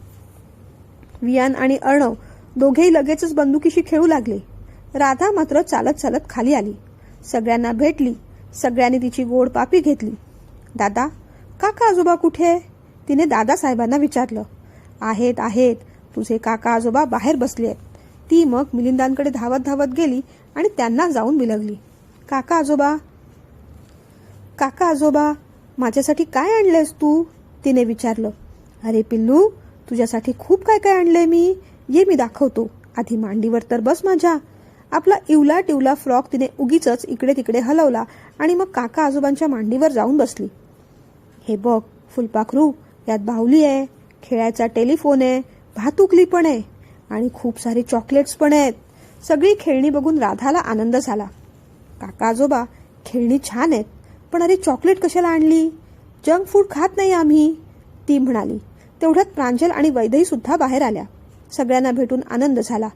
वियान आणि अर्णव दोघेही लगेचच बंदुकीशी खेळू लागले. राधा मात्र चालत चालत खाली आली. सगळ्यांना भेटली. सगळ्यांनी तिची गोड पापी घेतली. दादा, काका आजोबा कुठे. तिने दादासाहेबांना विचारलं. आहेत आहेत, तुझे काका आजोबा बाहेर बसले आहेत. ती मग मिलिंदांकडे धावत धावत गेली आणि त्यांना जाऊन बिलगली. काका आजोबा, काका आजोबा, माझ्यासाठी काय आणलंयस तू. तिने विचारलं. अरे पिल्लू, तुझ्यासाठी खूप काय काय आणलंय मी. ये मी दाखवतो. आधी मांडीवर तर बस माझ्या. आपला इवला टिवला फ्रॉक तिने उगीच इकडे तिकडे हलवला आणि मग काका आजोबांच्या मांडीवर जाऊन बसली. हे बघ फुलपाखरू, यात बाहुली आहे, खेळायचा टेलिफोन आहे, भातुकली पण आहे आणि खूप सारी चॉकलेट्स पण आहेत. सगळी खेळणी बघून राधाला आनंद झाला. काका आजोबा, खेळणी छान आहेत, पण अरे चॉकलेट कशाला आणली. जंक फूड खात नाही आम्ही, ती म्हणाली. तेवढ्यात प्रांजल आणि वैदेही सुद्धा बाहेर आल्या. सगळ्यांना भेटून आनंद झाला.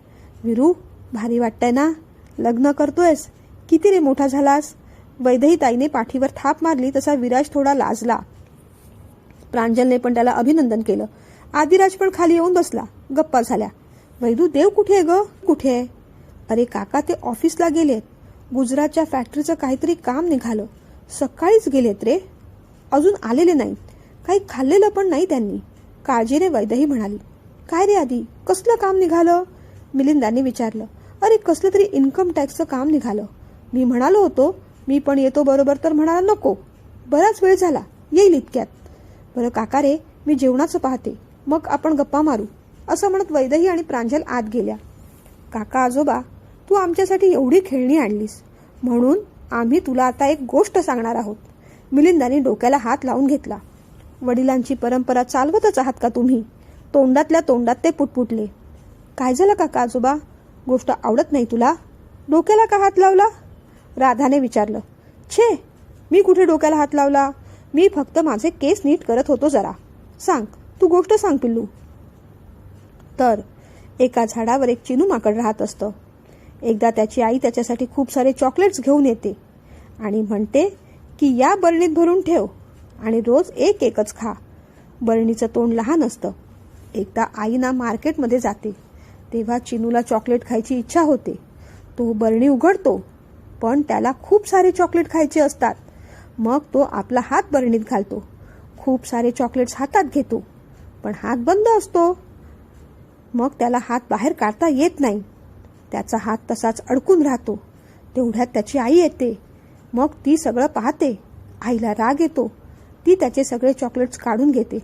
विरू, भारी वाटतंय ना. लग्न करतोयस. किती रे मोठा झालास. वैदेही ताईने पाठीवर थाप मारली तसा विराज थोडा लाजला. प्रांजलने पण त्याला अभिनंदन केलं. आदिराज पण खाली येऊन बसला. गप्पा झाल्या. वैदू, देव कुठे आहे ग. कुठे आहे. अरे काका, ते ऑफिसला गेलेत. गुजरातच्या फॅक्टरीचं काहीतरी काम निघालं. सकाळीच गेलेत रे. अजून आलेले नाहीत. काही खाल्लेलं पण नाही त्यांनी. काळजीने वैदेही म्हणाली. काय रे आधी, कसलं काम निघालं. मिलिंदांनी विचारलं. अरे कसलं तरी इन्कम टॅक्सचं काम निघालं. मी म्हणालो होतो मी पण येतो बरोबर, तर म्हणाला नको. बराच वेळ झाला. येईल इतक्यात. बरं काका रे, मी जेवणाचं पाहते, मग आपण गप्पा मारू, असं म्हणत वैदेही आणि प्रांजल आत गेल्या. काका आजोबा, तू आमच्यासाठी एवढी खेळणी आणलीस म्हणून आम्ही तुला आता एक गोष्ट सांगणार आहोत. मिलिंदाने डोक्याला हात लावून घेतला. वडिलांची परंपरा चालवतच आहात का तुम्ही? तोंडातल्या तोंडात ते पुटपुटले. काय झालं काका आजोबा? गोष्ट आवडत नाही तुला? डोक्याला का हात लावला? राधाने विचारलं. छे, मी कुठे डोक्याला हात लावला? मी फक्त माझे केस नीट करत होतो जरा. सांग, तू गोष्ट सांग पिल्लू. तर एका झाडावर एक चिनू माकड राहत असतं. एकदा त्याची आई त्याच्यासाठी खूप सारे चॉकलेट्स घेऊन येते आणि म्हणते की या बरणीत भरून ठेव आणि रोज एक एकच खा. बरणीचं तोंड लहान असतं. एकदा आई ना मार्केटमध्ये जाते तेव्हा चिनूला चॉकलेट खायची इच्छा होते. तो बरणी उघडतो, पण त्याला खूप सारे चॉकलेट खायचे असतात. मग तो आपला हात बरणीत घालतो. खूप सारे चॉकलेट्स हातात घेतो, पण हात बंद असतो. मग त्याला हात बाहेर काढता येत नाही. त्याचा हात तसाच अडकून राहतो. तेवढ्यात त्याची आई येते. मग ती सगळं पाहते. आईला राग येतो. ती त्याचे सगळे चॉकलेट्स काढून घेते.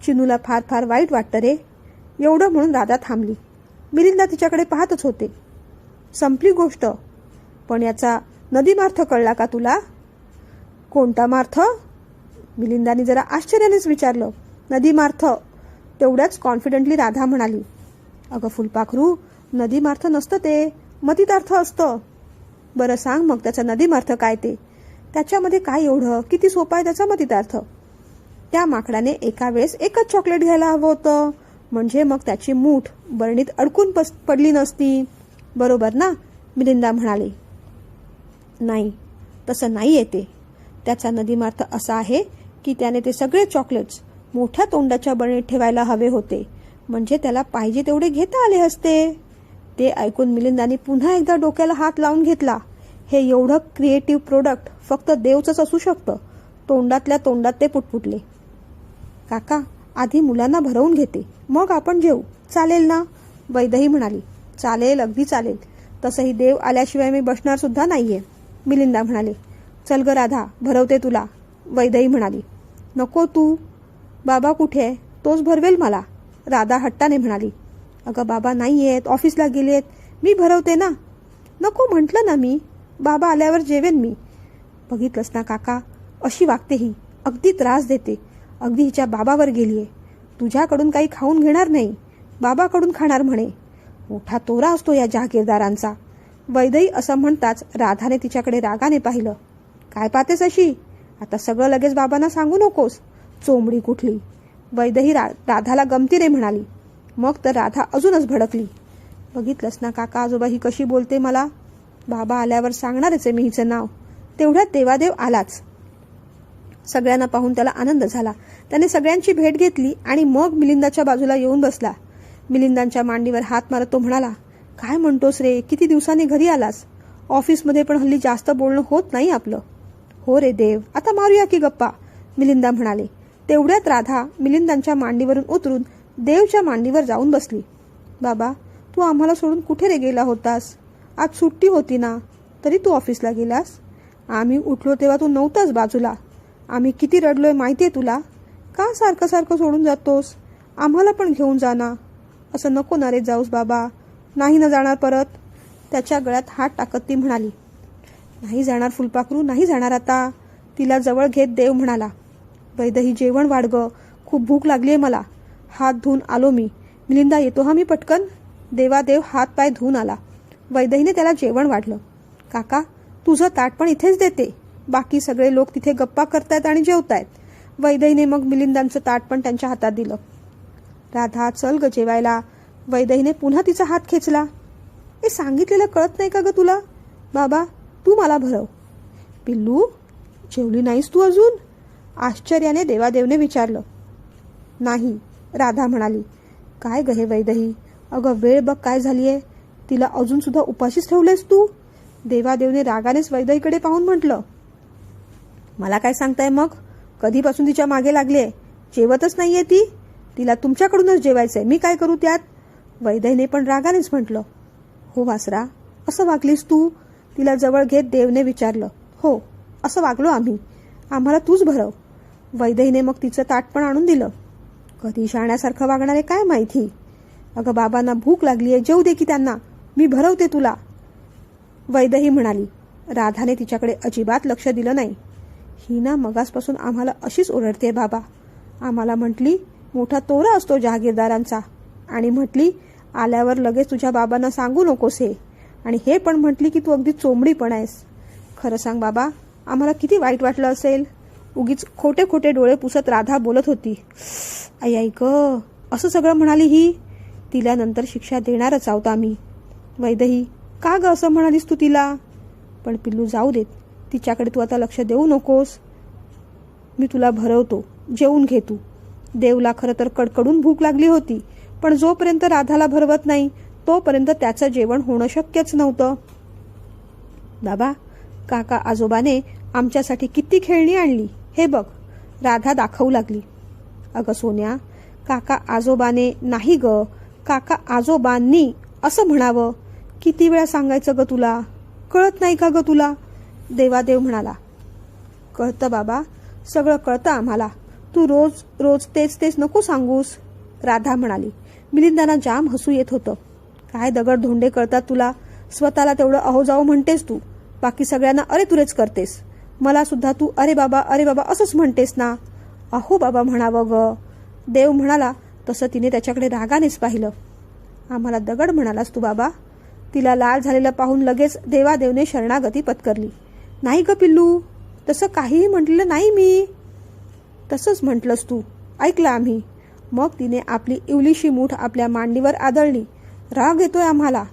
चिनूला फार फार वाईट वाटतं रे. एवढं म्हणून राधा थांबली. मिलिंदा तिच्याकडे पाहतच होते. संपली गोष्ट. पण याचा नदीमार्थ कळला का तुला? कोणता मार्थ? मिलिंदाने जरा आश्चर्यानेच विचारलं. नदीमार्थ. तेवढ्याच कॉन्फिडेंटली राधा म्हणाली. अगं फुलपाखरू, नदीमार्थ नसतं ते, मतितार्थ असतं. बरं सांग मग त्याचा नदीमार्थ काय ते? त्याच्यामध्ये काय एवढं? किती सोपा आहे त्याचा मतितार्थ. त्या माकडाने एका वेळेस एकच चॉकलेट घ्यायला हवं होतं, म्हणजे मग त्याची मूठ बरणीत अडकून पडली नसती. बरोबर ना? मिलिंदा म्हणाली. नाही, तसं नाही येते. त्याचा नदीमार्थ असा आहे की त्याने ते सगळे चॉकलेट्स मोठ्या तोंडाच्या बरणीत ठेवायला हवे होते, म्हणजे त्याला पाहिजे तेवढे घेता आले असते. ते ऐकून मिलिंदाने पुन्हा एकदा डोक्याला हात लावून घेतला. हे एवढं क्रिएटिव्ह प्रोडक्ट फक्त देवचंच असू शकतं. तोंडातल्या तोंडात ते पुटपुटले. काका, आधी मुलांना भरवून घेते, मग आपण जेवू, चालेल ना? वैदेही म्हणाली. चालेल, अगदी चालेल. तसंही देव आल्याशिवाय मी बसणार सुद्धा नाहीये. मिलिंदा म्हणाले. चल ग राधा, भरवते तुला. वैदेही म्हणाली. नको तू. बाबा कुठे आहे? तोच भरवेल मला. राधा हट्टाने म्हणाली. अगं बाबा नाही आहेत, ऑफिसला गेलेत. मी भरवते ना. नको म्हटलं ना मी. बाबा आल्यावर जेवेन मी. बघितलंस ना काका, अशी वागते ही. अगदी त्रास देते. अगदी हिच्या बाबावर गेलीये. तुझ्याकडून काही खाऊन घेणार नाही, बाबाकडून खाणार म्हणे. मोठा तोरा असतो या जहागीरदारांचा. वैदेही असं म्हणताच राधाने तिच्याकडे रागाने पाहिलं. काय पाहतेस अशी? आता सगळं लगेच बाबांना सांगू नकोस, चोंबडी कुठली. वैदेही राधाला गमतीने म्हणाली. मग तर राधा अजूनच भडकली. बघितलंस ना काका आजोबा, ही कशी बोलते मला. बाबा आल्यावर सांगणारच आहे मी हिचं नाव. तेवढ्यात देवादेव आलाच. सगळ्यांना पाहून त्याला आनंद झाला. त्याने सगळ्यांची भेट घेतली आणि मग मिलिंदाच्या बाजूला येऊन बसला. मिलिंदांच्या मांडीवर हात मारत तो म्हणाला. काय म्हणतोस रे, किती दिवसांनी घरी आलास? ऑफिसमध्ये पण हल्ली जास्त बोलणं होत नाही आपलं. हो रे देव, आता मारूया की गप्पा, मिलिंदा म्हणाले. तेवढ्यात राधा मिलिंदांच्या मांडीवरून उतरून देवच्या मांडीवर जाऊन बसली. बाबा, तू आम्हाला सोडून कुठे रे गेला होतास? आज सुट्टी होती ना, तरी तू ऑफिसला गेलास. आम्ही उठलो तेव्हा तू नव्हताच बाजूला. आम्ही किती रडलोय माहितीये तुला. का सारखं सारखं सोडून जातोस? आम्हाला पण घेऊन जा ना. असं नको ना रे जाऊस बाबा. नाही ना जाणार परत? त्याच्या गळ्यात हात टाकत ती म्हणाली. नाही जाणार फुलपाखरू, नाही जाणार आता. तिला जवळ घेत देव म्हणाला. वैदेही जेवण वाढ ग, खूप भूक लागलीये मला. हात धुवून आलो मी. मिलिंदा येतो हा मी पटकन. देवादेव हात पाय धुवून आला. वैदेहीने त्याला जेवण वाढलं. काका, तुझं ताट पण इथेच देते. बाकी सगळे लोक तिथे गप्पा करतायत आणि जेवतायत. वैदेहीने मग मिलिंदांचं ताट पण त्यांच्या हातात दिलं. राधा, चल ग जेवायला. वैदेहीने पुन्हा तिचा हात खेचला. हे सांगितलेलं कळत नाही का ग तुला? बाबा, तू मला भरव. पिल्लू, जेवली नाहीस तू अजून? आश्चर्याने देवादेवने विचारलं. नाही, राधा म्हणाली. काय ग हे वैदेही, अगं वेळ बघ काय झालीये. तिला अजून सुद्धा उपाशीच ठेवलेस तू? देवादेवने रागानेच वैदेहीकडे पाहून म्हटलं. मला काय सांगताय मग? कधीपासून तिच्या मागे लागले? जेवतच नाहीये ती. तिला तुमच्याकडूनच जेवायचंय, मी काय करू त्यात? वैदेहीने पण रागानेच म्हटलं. हो वासरा, असं वागलीस तू? तिला जवळ घेत देवने विचारलं. हो, असं वागलो आम्ही. आम्हाला तूच भरव. वैदेहीने मग तिचं ताट पण आणून दिलं. कधी शाण्यासारखं वागणारे काय माहिती. अगं बाबांना भूक लागलीये, जेवू दे की त्यांना, मी भरवते तुला. वैदेही म्हणाली. राधाने तिच्याकडे अजिबात लक्ष दिलं नाही. ही ना मगासपासून आम्हाला अशीच ओरडते बाबा. आम्हाला म्हटली मोठा तोरा असतो जहागीरदारांचा, आणि म्हटली आल्यावर लगेच तुझ्या बाबांना सांगू नकोस हे, आणि हे पण म्हटली की तू अगदी चोंबडी पण आहेस. खरं सांग बाबा, आम्हाला किती वाईट वाटलं असेल. उगीच खोटे खोटे डोळे पुसत राधा बोलत होती. आई आई ग, असं सगळं म्हणाली ही. तिला नंतर शिक्षा देणारच आहोत आम्ही. वैदेही, का ग असं म्हणालीस तू तिला? पण पिल्लू जाऊ देत, तिच्याकडे तू आता लक्ष देऊ नकोस. मी तुला भरवतो, जेवून घे तू. देवला खरं तर कडकडून भूक लागली होती, पण जोपर्यंत राधाला भरवत नाही तोपर्यंत त्याचं जेवण होणं शक्यच नव्हतं. बाबा, काका आजोबाने आमच्यासाठी किती खेळणी आणली हे बघ. राधा दाखवू लागली. अगं सोन्या, काका आजोबाने नाही ग, काका आजोबांनी असं म्हणावं. किती वेळा सांगायचं ग तुला, कळत नाही का ग तुला? देवादेव म्हणाला. कळतं बाबा, सगळं कळतं आम्हाला. तू रोज रोज तेच तेच नको सांगूस. राधा म्हणाली. मिलिंदांना जाम हसू येत होतं. काय दगड धोंडे कळतात तुला. स्वतःला तेवढं अहो जाऊ म्हणतेस तू, बाकी सगळ्यांना अरे तुरेच करतेस. मला सुद्धा तू अरे बाबा असंच म्हणतेस ना. अहो बाबा म्हणावं ग. देव म्हणाला तसं तिने त्याच्याकडे रागानेच पाहिलं. आम्हाला दगड म्हणालास तू बाबा. तिला लाल झालेलं पाहून लगेच देवादेवने शरणागती पत्करली. नाही ग पिल्लू, तसं काहीही म्हटलं नाही मी. तसंच म्हटलंस तू, ऐकलं आम्ही. मग तिने आपली इवलीशी मूठ आपल्या मांडीवर आदळली. राग येतोय आम्हाला.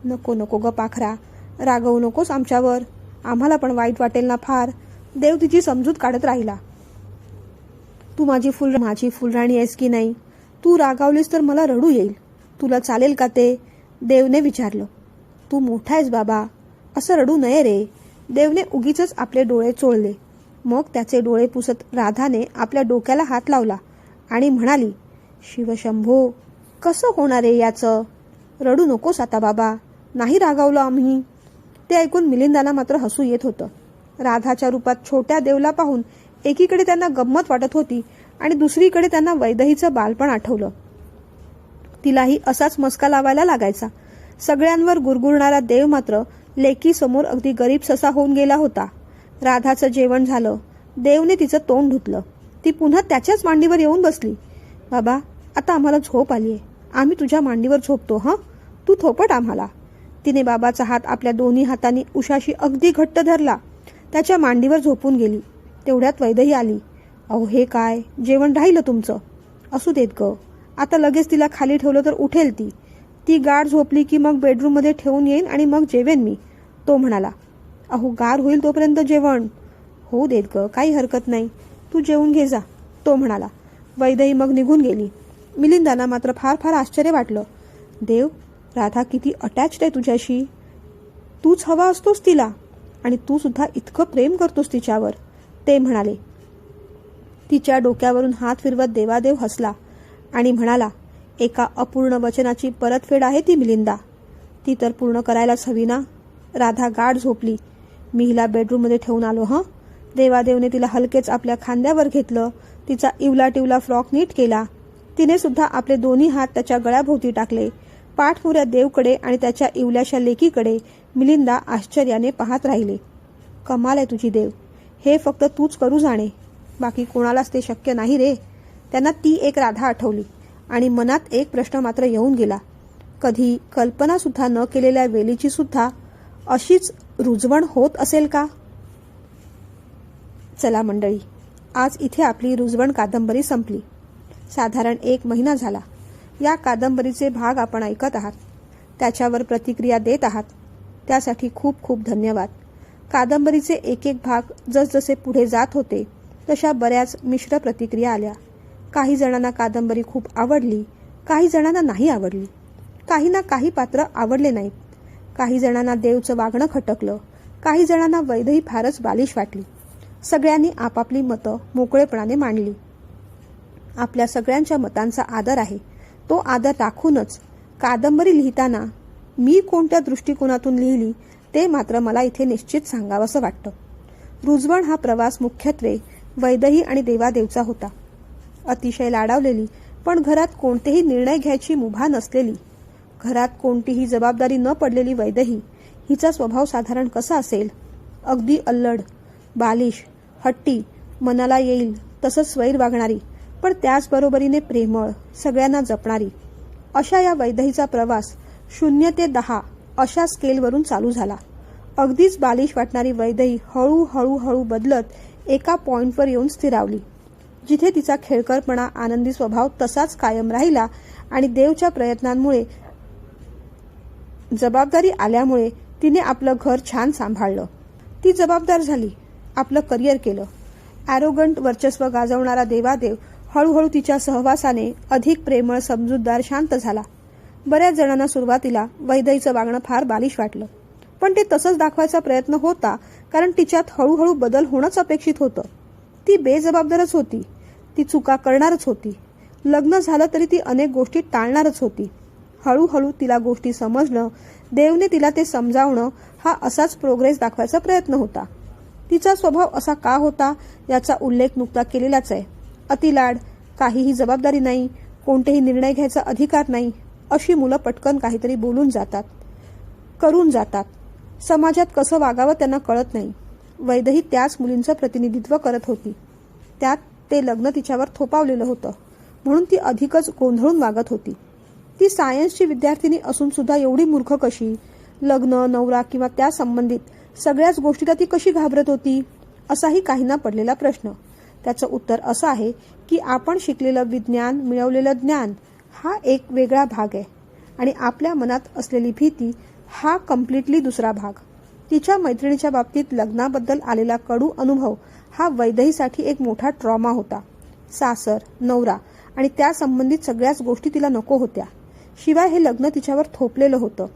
नको नको ग पाखरा, रागवू नकोस आमच्यावर. आम्हाला पण वाईट वाटेल ना फार. देव तिची समजूत काढत राहिला. तू माझी फुलराणी आहेस की नाही. तू रागावलीस तर मला रडू येईल. तुला चालेल का ते? देवने विचारलं. तू मोठा आहेस बाबा, असं रडू नये रे. देवने उगीच आपले डोळे चोळले. मग त्याचे डोळे पुसत राधाने आपल्या डोक्याला हात लावला आणि म्हणाली, शिवशंभो, कसं होणार आहे याचं? रडू नकोस आता बाबा, नाही रागावलो आम्ही. ते ऐकून मिलिंदाला मात्र हसू येत होतं. राधाच्या रूपात छोट्या देवला पाहून एकीकडे त्यांना गंमत वाटत होती आणि दुसरीकडे त्यांना वैदेहीचं बालपण आठवलं. तिलाही असाच मस्का लावायला लागायचा. सगळ्यांवर गुरगुरणारा देव मात्र लेकी समोर अगदी गरीब ससा होऊन गेला होता. राधाचं जेवण झालं. देवने तिचं तोंड धुतलं. ती पुन्हा त्याच्याच मांडीवर येऊन बसली. बाबा, आता आम्हाला झोप आलीये. आम्ही तुझ्या मांडीवर झोपतो हं, तू थोपट आम्हाला. तिने बाबाचा हात आपल्या दोन्ही हातांनी उशाशी अगदी घट्ट धरला. त्याच्या मांडीवर झोपून गेली. तेवढ्यात वैदेही आली. अहो हे काय, जेवण राहिलं तुमचं. असू देत ग, आता लगेच तिला खाली ठेवलं तर उठेल ती. ती गाढ झोपली की मग बेडरूममध्ये ठेवून येईन आणि मग जेवेन मी. तो म्हणाला. अहो गार होईल तोपर्यंत जेवण होऊ देत ग, काही हरकत नाही. तू जेवून घे जा, तो म्हणाला. वैदेही मग निघून गेली. मिलिंदाला मात्र फार फार आश्चर्य वाटलं. देव, राधा किती अटॅच्ड आहे तुझ्याशी. तूच हवा असतोस तिला, आणि तू सुद्धा इतकं प्रेम करतोस तिच्यावर, ते म्हणाले. तिच्या डोक्यावरून हात फिरवत देवादेव हसला आणि म्हणाला, एका अपूर्ण वचनाची परतफेड आहे ती मिलिंदा. ती तर पूर्ण करायलाच हवी ना. राधा गाढ झोपली. मी हिला बेडरूममध्ये ठेवून आलो हं. देवादेवने तिला हलकेच आपल्या खांद्यावर घेतलं. तिचा इवला टिवला फ्रॉक नीट केला. तिने सुद्धा आपले दोन्ही हात त्याच्या गळ्याभोवती टाकले. पाठपुऱ्या देवकडे आणि त्याच्या इवल्याशा लेकीकडे मिलिंदा आश्चर्याने पाहत राहिले. कमाल आहे तुझी देव. हे फक्त तूच करू जाणे, बाकी कोणालाच ते शक्य नाही रे. त्यांना ती एक राधा आठवली आणि मनात एक प्रश्न मात्र येऊन गेला. कधी कल्पना सुद्धा न केलेल्या वेलीची सुद्धा अशीच रुजवण होत असेल का? चला मंडळी, आज इथे आपली रुजवण कादंबरी संपली. साधारण 1 महिना झाला. या कादंबरीचे भाग आपण ऐकत आहात, त्याच्यावर प्रतिक्रिया देत आहात, त्यासाठी खूप खूप धन्यवाद. कादंबरीचे एक एक भाग जसजसे पुढे जात होते तशा बऱ्याच मिश्र प्रतिक्रिया आल्या. काही जणांना कादंबरी खूप आवडली, काही जणांना नाही आवडली. काहींना काही पात्र आवडले नाहीत. काही जणांना देवचं वागणं खटकलं. काही जणांना वैदेही फारच बालिश वाटली. सगळ्यांनी आपापली मतं मोकळेपणाने मांडली. आपल्या सगळ्यांच्या मतांचा आदर आहे. तो आदर राखूनच कादंबरी लिहिताना मी कोणत्या दृष्टिकोनातून लिहिली ते मात्र मला इथे निश्चित सांगावंसं वाटतं. रुजवण हा प्रवास मुख्यत्वे वैदेही आणि देवादेवचा होता. अतिशय लाडावलेली, पण घरात कोणतेही निर्णय घ्यायची मुभा नसलेली, घरात कोणतीही जबाबदारी न पडलेली वैदेही हिचा स्वभाव साधारण कसा असेल? अगदी अल्लड, बालिश, हट्टी, मनाला येईल तसंच स्वैर वागणारी, पण त्याचबरोबरीने प्रेमळ, सगळ्यांना जपणारी. अशा या वैदेहीचा प्रवास 0 ते 10 अशा स्केलवरून चालू झाला. अगदीच बालिश वाटणारी वैदेही हळूहळू बदलत एका पॉइंटवर येऊन स्थिरावली, जिथे तिचा खेळकरपणा, आनंदी स्वभाव तसाच कायम राहिला आणि देवच्या प्रयत्नांमुळे, जबाबदारी आल्यामुळे तिने आपलं घर छान सांभाळलं. ती जबाबदार झाली, आपलं करिअर केलं. ॲरोगंट वर्चस्व गाजवणारा देवादेव हळूहळू तिच्या सहवासाने अधिक प्रेमळ, समजूतदार, शांत झाला. बऱ्याच जणांना सुरुवातीला वैदेहीचं वागणं फार बालिश वाटलं, पण ते तसंच दाखवायचा प्रयत्न होता, कारण तिच्यात हळूहळू बदल होणंच अपेक्षित होतं. ती बेजबाबदारच होती, ती चुका करणारच होती, लग्न झालं तरी ती अनेक गोष्टी टाळणारच होती. हळूहळू तिला गोष्टी समजणं, देवने तिला ते समजावणं, हा असाच प्रोग्रेस दाखवायचा प्रयत्न होता. तिचा स्वभाव असा का होता याचा उल्लेख नुकता केलेलाच आहे. अतिलाड, काहीही जबाबदारी नाही, कोणतेही निर्णय घ्यायचा अधिकार नाही, अशी मुलं पटकन काहीतरी बोलून जातात, करून जातात. समाजात कसं वागावं त्यांना कळत नाही. वैदेही त्याच मुलींचं प्रतिनिधित्व करत होती. त्यात ते लग्न तिच्यावर थोपावलेलं होतं, म्हणून ती अधिकच गोंधळून वागत होती. ती सायन्सची विद्यार्थिनी असून सुद्धा एवढी मूर्ख कशी? लग्न, नवरा किंवा त्या संबंधित सगळ्याच गोष्टीला ती कशी घाबरत होती? असाही काहींना पडलेला प्रश्न. त्याचं उत्तर असं आहे की आपण शिकलेलं विज्ञान, मिळवलेलं ज्ञान हा एक वेगळा भाग आहे आणि आपल्या मनात असलेली भीती हा कम्प्लिटली दुसरा भाग. तिच्या मैत्रिणीच्या बाबतीत लग्नाबद्दल आलेला कडू अनुभव हा वैदेहीसाठी एक मोठा ट्रॉमा होता. सासर, नवरा आणि त्या संबंधित सगळ्याच गोष्टी तिला नको होत्या. शिवाय हे लग्न तिच्यावर थोपलेलं होतं,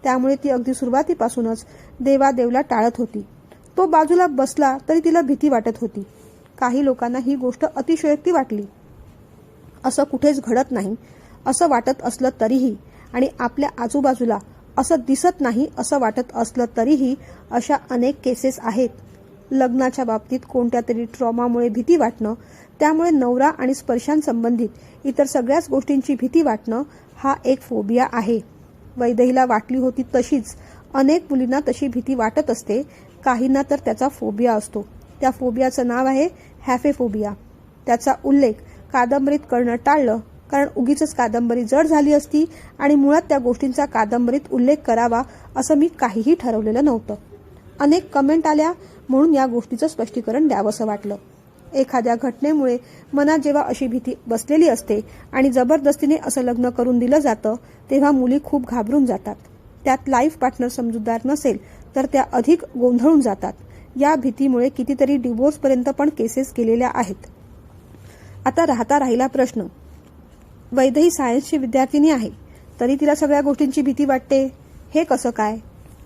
त्यामुळे ती अगदी सुरुवातीपासूनच देवादेवला टाळत होती. तो बाजूला बसला तरी तिला भीती वाटत होती. काही लोकांना ही गोष्ट अतिशयोक्ती वाटली. असं कुठेच घडत नाही असं वाटत असलं तरीही, आणि आपल्या आजूबाजूला असं दिसत नाही असं वाटत असलं तरीही अशा अनेक केसेस आहेत. लग्नाच्या बाबतीत कोणत्या तरी ट्रॉमामुळे भीती वाटणं, त्यामुळे नवरा आणि स्पर्शांसंबंधित इतर सगळ्याच गोष्टींची भीती वाटणं हा एक फोबिया आहे. वैदेहीला वाटली होती तशीच अनेक मुलींना तशी भीती वाटत असते. काहींना तर त्याचा फोबिया असतो. त्या फोबियाचं नाव आहे हॅफेफोबिया. त्याचा उल्लेख कादंबरीत करणं टाळलं, कारण उगीचच कादंबरी जड झाली असती आणि मुळात त्या गोष्टींचा कादंबरीत उल्लेख करावा असं मी काहीही ठरवलेलं नव्हतं. अनेक कमेंट आल्या म्हणून या गोष्टीचं स्पष्टीकरण द्यावंसं वाटलं. एखाद्या घटनेमुळे मनात जेव्हा अशी भीती बसलेली असते आणि जबरदस्तीने असं लग्न करून दिलं जातं, तेव्हा मुली खूप घाबरून जातात. त्यात लाईफ पार्टनर समजूतदार नसेल तर त्या अधिक गोंधळून जातात. या भीतीमुळे कितीतरी डिवोर्सपर्यंत पण केसेस गेलेल्या आहेत. आता राहिला प्रश्न, वैदेही सायन्सची विद्यार्थिनी आहे तरी तिला सगळ्या गोष्टींची भीती वाटते, हे कसं काय?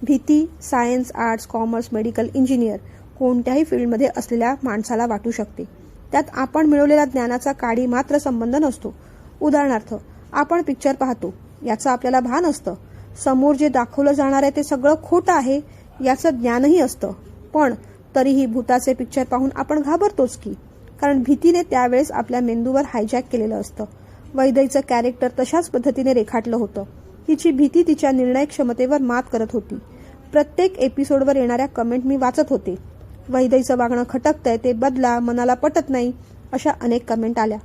भीती science, arts, commerce, medical, engineer कोणत्याही फील्डमध्ये असलेल्या माणसाला वाटू शकते. त्यात आपण मिळवलेल्या ज्ञानाचा काडी मात्र संबंध नसतो. उदाहरणार्थ, आपण पिक्चर पाहतो, याचं आपल्याला भान असतं. समोर जे दाखवलं जाणार आहे ते सगळं खोटं आहे याचं ज्ञानही असतं, पण तरीही भूताचे पिक्चर पाहून आपण घाबरतोच की, कारण भीतीने त्यावेळेस आपल्या मेंदूवर हायजॅक केलेलं असतं. वैदेहीचं कॅरेक्टर तशाच पद्धतीने रेखाटलं होतं. तिची भीती तिच्या निर्णय क्षमतेवर मात करत होती. प्रत्येक एपिसोडवर येणाऱ्या कमेंट मी वाचत होते. वैदेहीचं वागणं खटकतंय, ते बदला, मनाला पटत नाही, अशा अनेक कमेंट आल्या.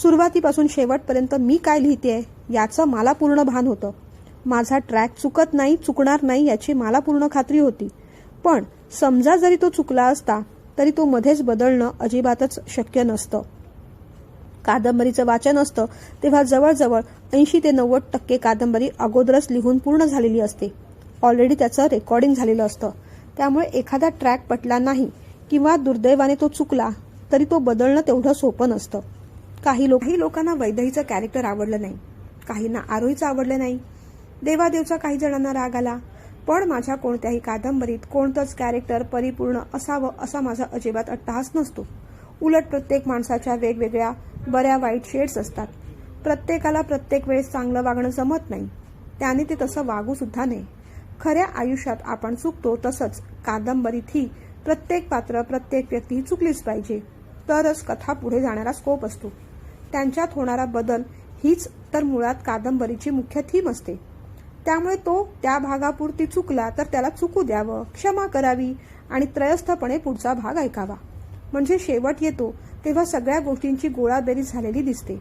सुरुवातीपासून शेवटपर्यंत मी काय लिहितेय याचं मला पूर्ण भान होतं. माझा ट्रॅक चुकत नाही, चुकणार नाही याची मला पूर्ण खात्री होती. पण समजा जरी तो चुकला असता तरी तो मध्येच बदलणं अजिबातच शक्य नसतं. कादंबरीचं वाचन असतं तेव्हा जवळजवळ 80 ते 90% कादंबरी अगोदरच लिहून पूर्ण झालेली असते. ऑलरेडी त्याचं रेकॉर्डिंग झालेलं असतं. त्यामुळे एखादा ट्रॅक पटला नाही किंवा दुर्दैवाने तो चुकला तरी तो बदलणं तेवढं सोपं नसतं. काही लोकांना वैदेहीचं कॅरेक्टर आवडलं नाही, काहींना आरोहीचं आवडलं नाही. देवादेवचा काही जणांना राग आला. पण माझ्या कोणत्याही कादंबरीत कोणतंच कॅरेक्टर परिपूर्ण असावं असा माझा अजिबात अट्टहास नसतो. उलट प्रत्येक माणसाच्या वेगवेगळ्या बऱ्या वाईट शेड्स असतात. प्रत्येकाला प्रत्येक वेळेस चांगलं वागणं जमत नाही, त्याने ते तसं वागू सुद्धा नये. खऱ्या आयुष्यात आपण चुकतो तसंच कादंबरीतही प्रत्येक पात्र, प्रत्येक व्यक्ती चुकलीच पाहिजे. तरच कथा पुढे जाण्याला स्कोप असतो. त्यांच्यात होणारा बदल हीच तर मुळात कादंबरीची मुख्य थीम असते. त्यामुळे तो त्या भागापुरती चुकला तर त्याला चुकू द्यावं, क्षमा करावी आणि त्रयस्थपणे पुढचा भाग ऐकावा. म्हणजे शेवट येतो तेव्हा सगळ्या गोष्टींची गोळाबेरीज झालेली दिसते.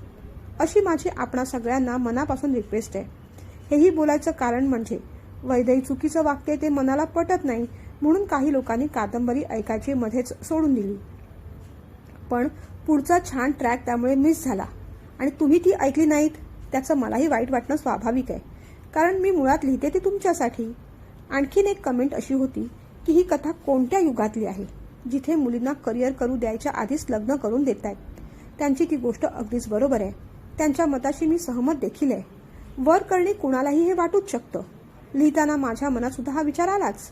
अशी माझी आपणा सगळ्यांना मनापासून रिक्वेस्ट आहे. हेही बोलायचं कारण म्हणजे वैदेही चुकीचं वागते ते मनाला पटत नाही म्हणून काही लोकांनी कादंबरी ऐकायची मध्येच सोडून दिली. पण पुढचा छान ट्रॅक त्यामुळे मिस झाला आणि तुम्ही ती ऐकली नाहीत त्याचं मलाही वाईट वाटणं स्वाभाविक आहे, कारण मी मुळात लिहिते ती तुमच्यासाठी. आणखीन एक कमेंट अशी होती की ही कथा कोणत्या युगातली आहे जिथे मुलींना करिअर करू द्यायच्या आधीच लग्न करून देत आहेत. त्यांची ती गोष्ट अगदीच बरोबर आहे. त्यांच्या मताशी मी सहमत देखील आहे. वर करणे कुणालाही हे वाटूच शकतं. लिहिताना माझ्या मनात सुद्धा हा विचार आलाच.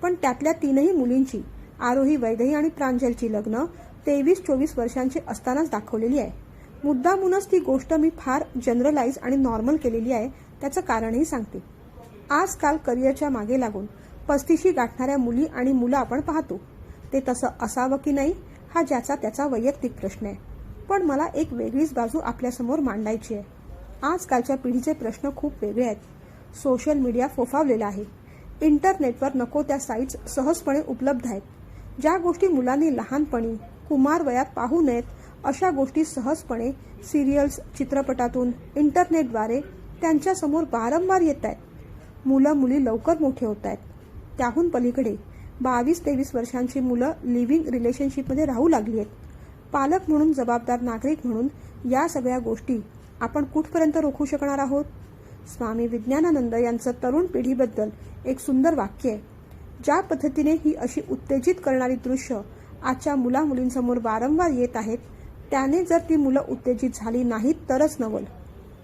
पण त्यातल्या तीनही मुलींची, आरोही, वैदेही आणि प्रांजलची लग्न 23-24 वर्षांची असतानाच दाखवलेली आहे. मुद्दामूनच ती गोष्ट मी फार जनरलाइज आणि नॉर्मल केलेली आहे. त्याचं कारणही सांगते. आजकाल करिअरच्या मागे लागून 35शी गाठणाऱ्या मुली आणि मुलं आपण पाहतो. ते तसं असावं की नाही हा ज्याचा त्याचा वैयक्तिक प्रश्न आहे. पण मला एक वेगळीच बाजू आपल्यासमोर मांडायची आहे. आजकालच्या पिढीचे प्रश्न खूप वेगळे आहेत. सोशल मीडिया फोफावलेला आहे. इंटरनेटवर नको त्या साईट्स सहजपणे उपलब्ध आहेत. ज्या गोष्टी मुलांनी लहानपणी कुमार वयात पाहू नयेत अशा गोष्टी सहजपणे सिरियल्स, चित्रपटातून, इंटरनेटद्वारे त्यांच्यासमोर वारंवार येत आहेत. मुलं मुली लवकर मोठे होत आहेत. त्याहून पलीकडे 22-23 वर्षांची मुलं लिव्हिंग रिलेशनशिपमध्ये राहू लागली आहेत. पालक म्हणून, जबाबदार नागरिक म्हणून या सगळ्या गोष्टी आपण कुठपर्यंत रोखू शकणार आहोत? स्वामी विज्ञानानंद यांचं तरुण पिढीबद्दल एक सुंदर वाक्य आहे. ज्या पद्धतीने ही अशी उत्तेजित करणारी दृश्य आजच्या मुलामुलींसमोर वारंवार येत आहेत त्याने जर ती मुलं उत्तेजित झाली नाहीत तरच नवल.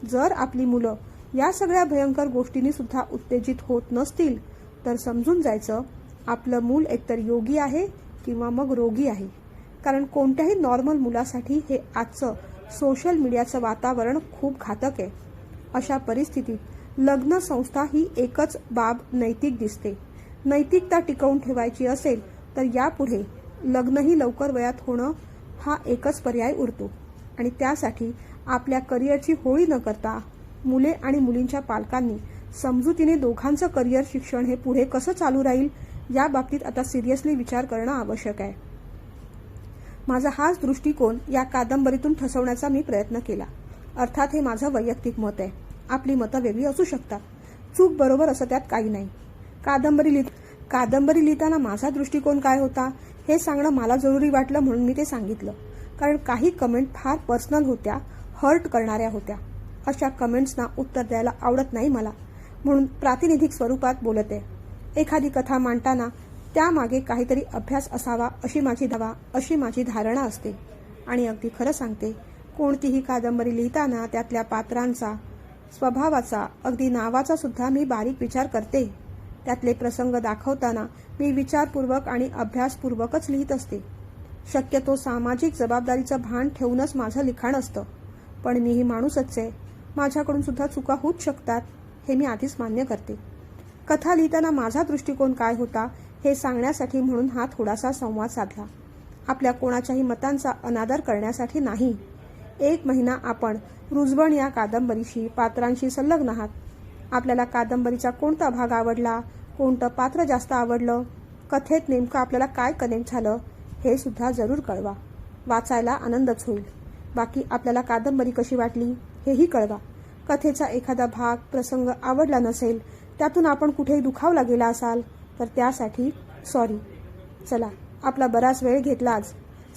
जर आपली मुलं या सगळ्या भयंकर गोष्टींनी सुद्धा उत्तेजित होत नसतील तर समजून जायचं आपलं मूल एकतर योगी आहे किंवा मग रोगी आहे. कारण कोणत्याही नॉर्मल मुलासाठी हे आजचं सोशल मीडियाचं वातावरण खूप घातक आहे. अशा परिस्थितीत लग्न संस्था ही एकच बाब नैतिक दिसते. नैतिकता टिकवून ठेवायची असेल तर यापुढे लग्नही लवकर वयात होणं हा एकच पर्याय उरतो. आणि त्यासाठी आपल्या करिअरची होळी न करता मुले आणि मुलींच्या पालकांनी समजुतीने दोघांचं करिअर, शिक्षण हे पुढे कसं चालू राहील या बाबतीत आता सिरियसली विचार करणं आवश्यक आहे. माझा हाच दृष्टिकोन या कादंबरीतून ठसवण्याचा मी प्रयत्न केला. अर्थात हे माझं वैयक्तिक मत आहे. आपली मतं वेगळी असू शकतात. चूक बरोबर असं त्यात काही नाही. कादंबरी लिहिताना माझा दृष्टिकोन काय होता हे सांगणं मला जरुरी वाटलं म्हणून मी ते सांगितलं. कारण काही कमेंट फार पर्सनल होत्या, हर्ट करणाऱ्या होत्या. अशा कमेंट्सना उत्तर द्यायला आवडत नाही मला, म्हणून प्रातिनिधिक स्वरूपात बोलत आहे. एखादी कथा मांडताना त्यामागे काहीतरी अभ्यास असावा अशी माझी धारणा असते. आणि अगदी खरं सांगते, कोणतीही कादंबरी लिहिताना त्यातल्या पात्रांचा, स्वभावाचा, अगदी नावाचा सुद्धा मी बारीक विचार करते. त्यातले प्रसंग दाखवताना मी विचारपूर्वक आणि अभ्यासपूर्वकच लिहित असते. शक्यतो सामाजिक जबाबदारीचं भान ठेवूनच माझं लिखाण असतं. पण मीही माणूसच आहे. माझ्याकडून सुद्धा चुका होऊच शकतात हे मी आधीच मान्य करते. कथा लिहिताना माझा दृष्टिकोन काय होता हे सांगण्यासाठी म्हणून हा थोडासा संवाद साधला. आपल्या कोणाच्याही मतांचा अनादर करण्यासाठी नाही. 1 महिना आपण रुजवण या कादंबरीशी, पात्रांशी संलग्न आहात. आपल्याला कादंबरीचा कोणता भाग आवडला, कोणतं पात्र जास्त आवडलं, कथेत नेमकं आपल्याला काय कनेक्ट झालं हे सुद्धा जरूर कळवा. वाचायला आनंदच होईल. बाकी आपल्याला कादंबरी कशी वाटली हेही कळवा. कथेचा एखादा भाग, प्रसंग आवडला नसेल, त्यातून आपण कुठेही दुखावला गेला असाल तर त्यासाठी सॉरी. चला, आपला बराच वेळ घेतला आज.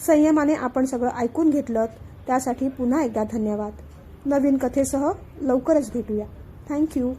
संयमाने आपण सगळं ऐकून घेतलं त्यासाठी पुन्हा एकदा धन्यवाद. नवीन कथेसह लवकरच भेटूया. थँक्यू.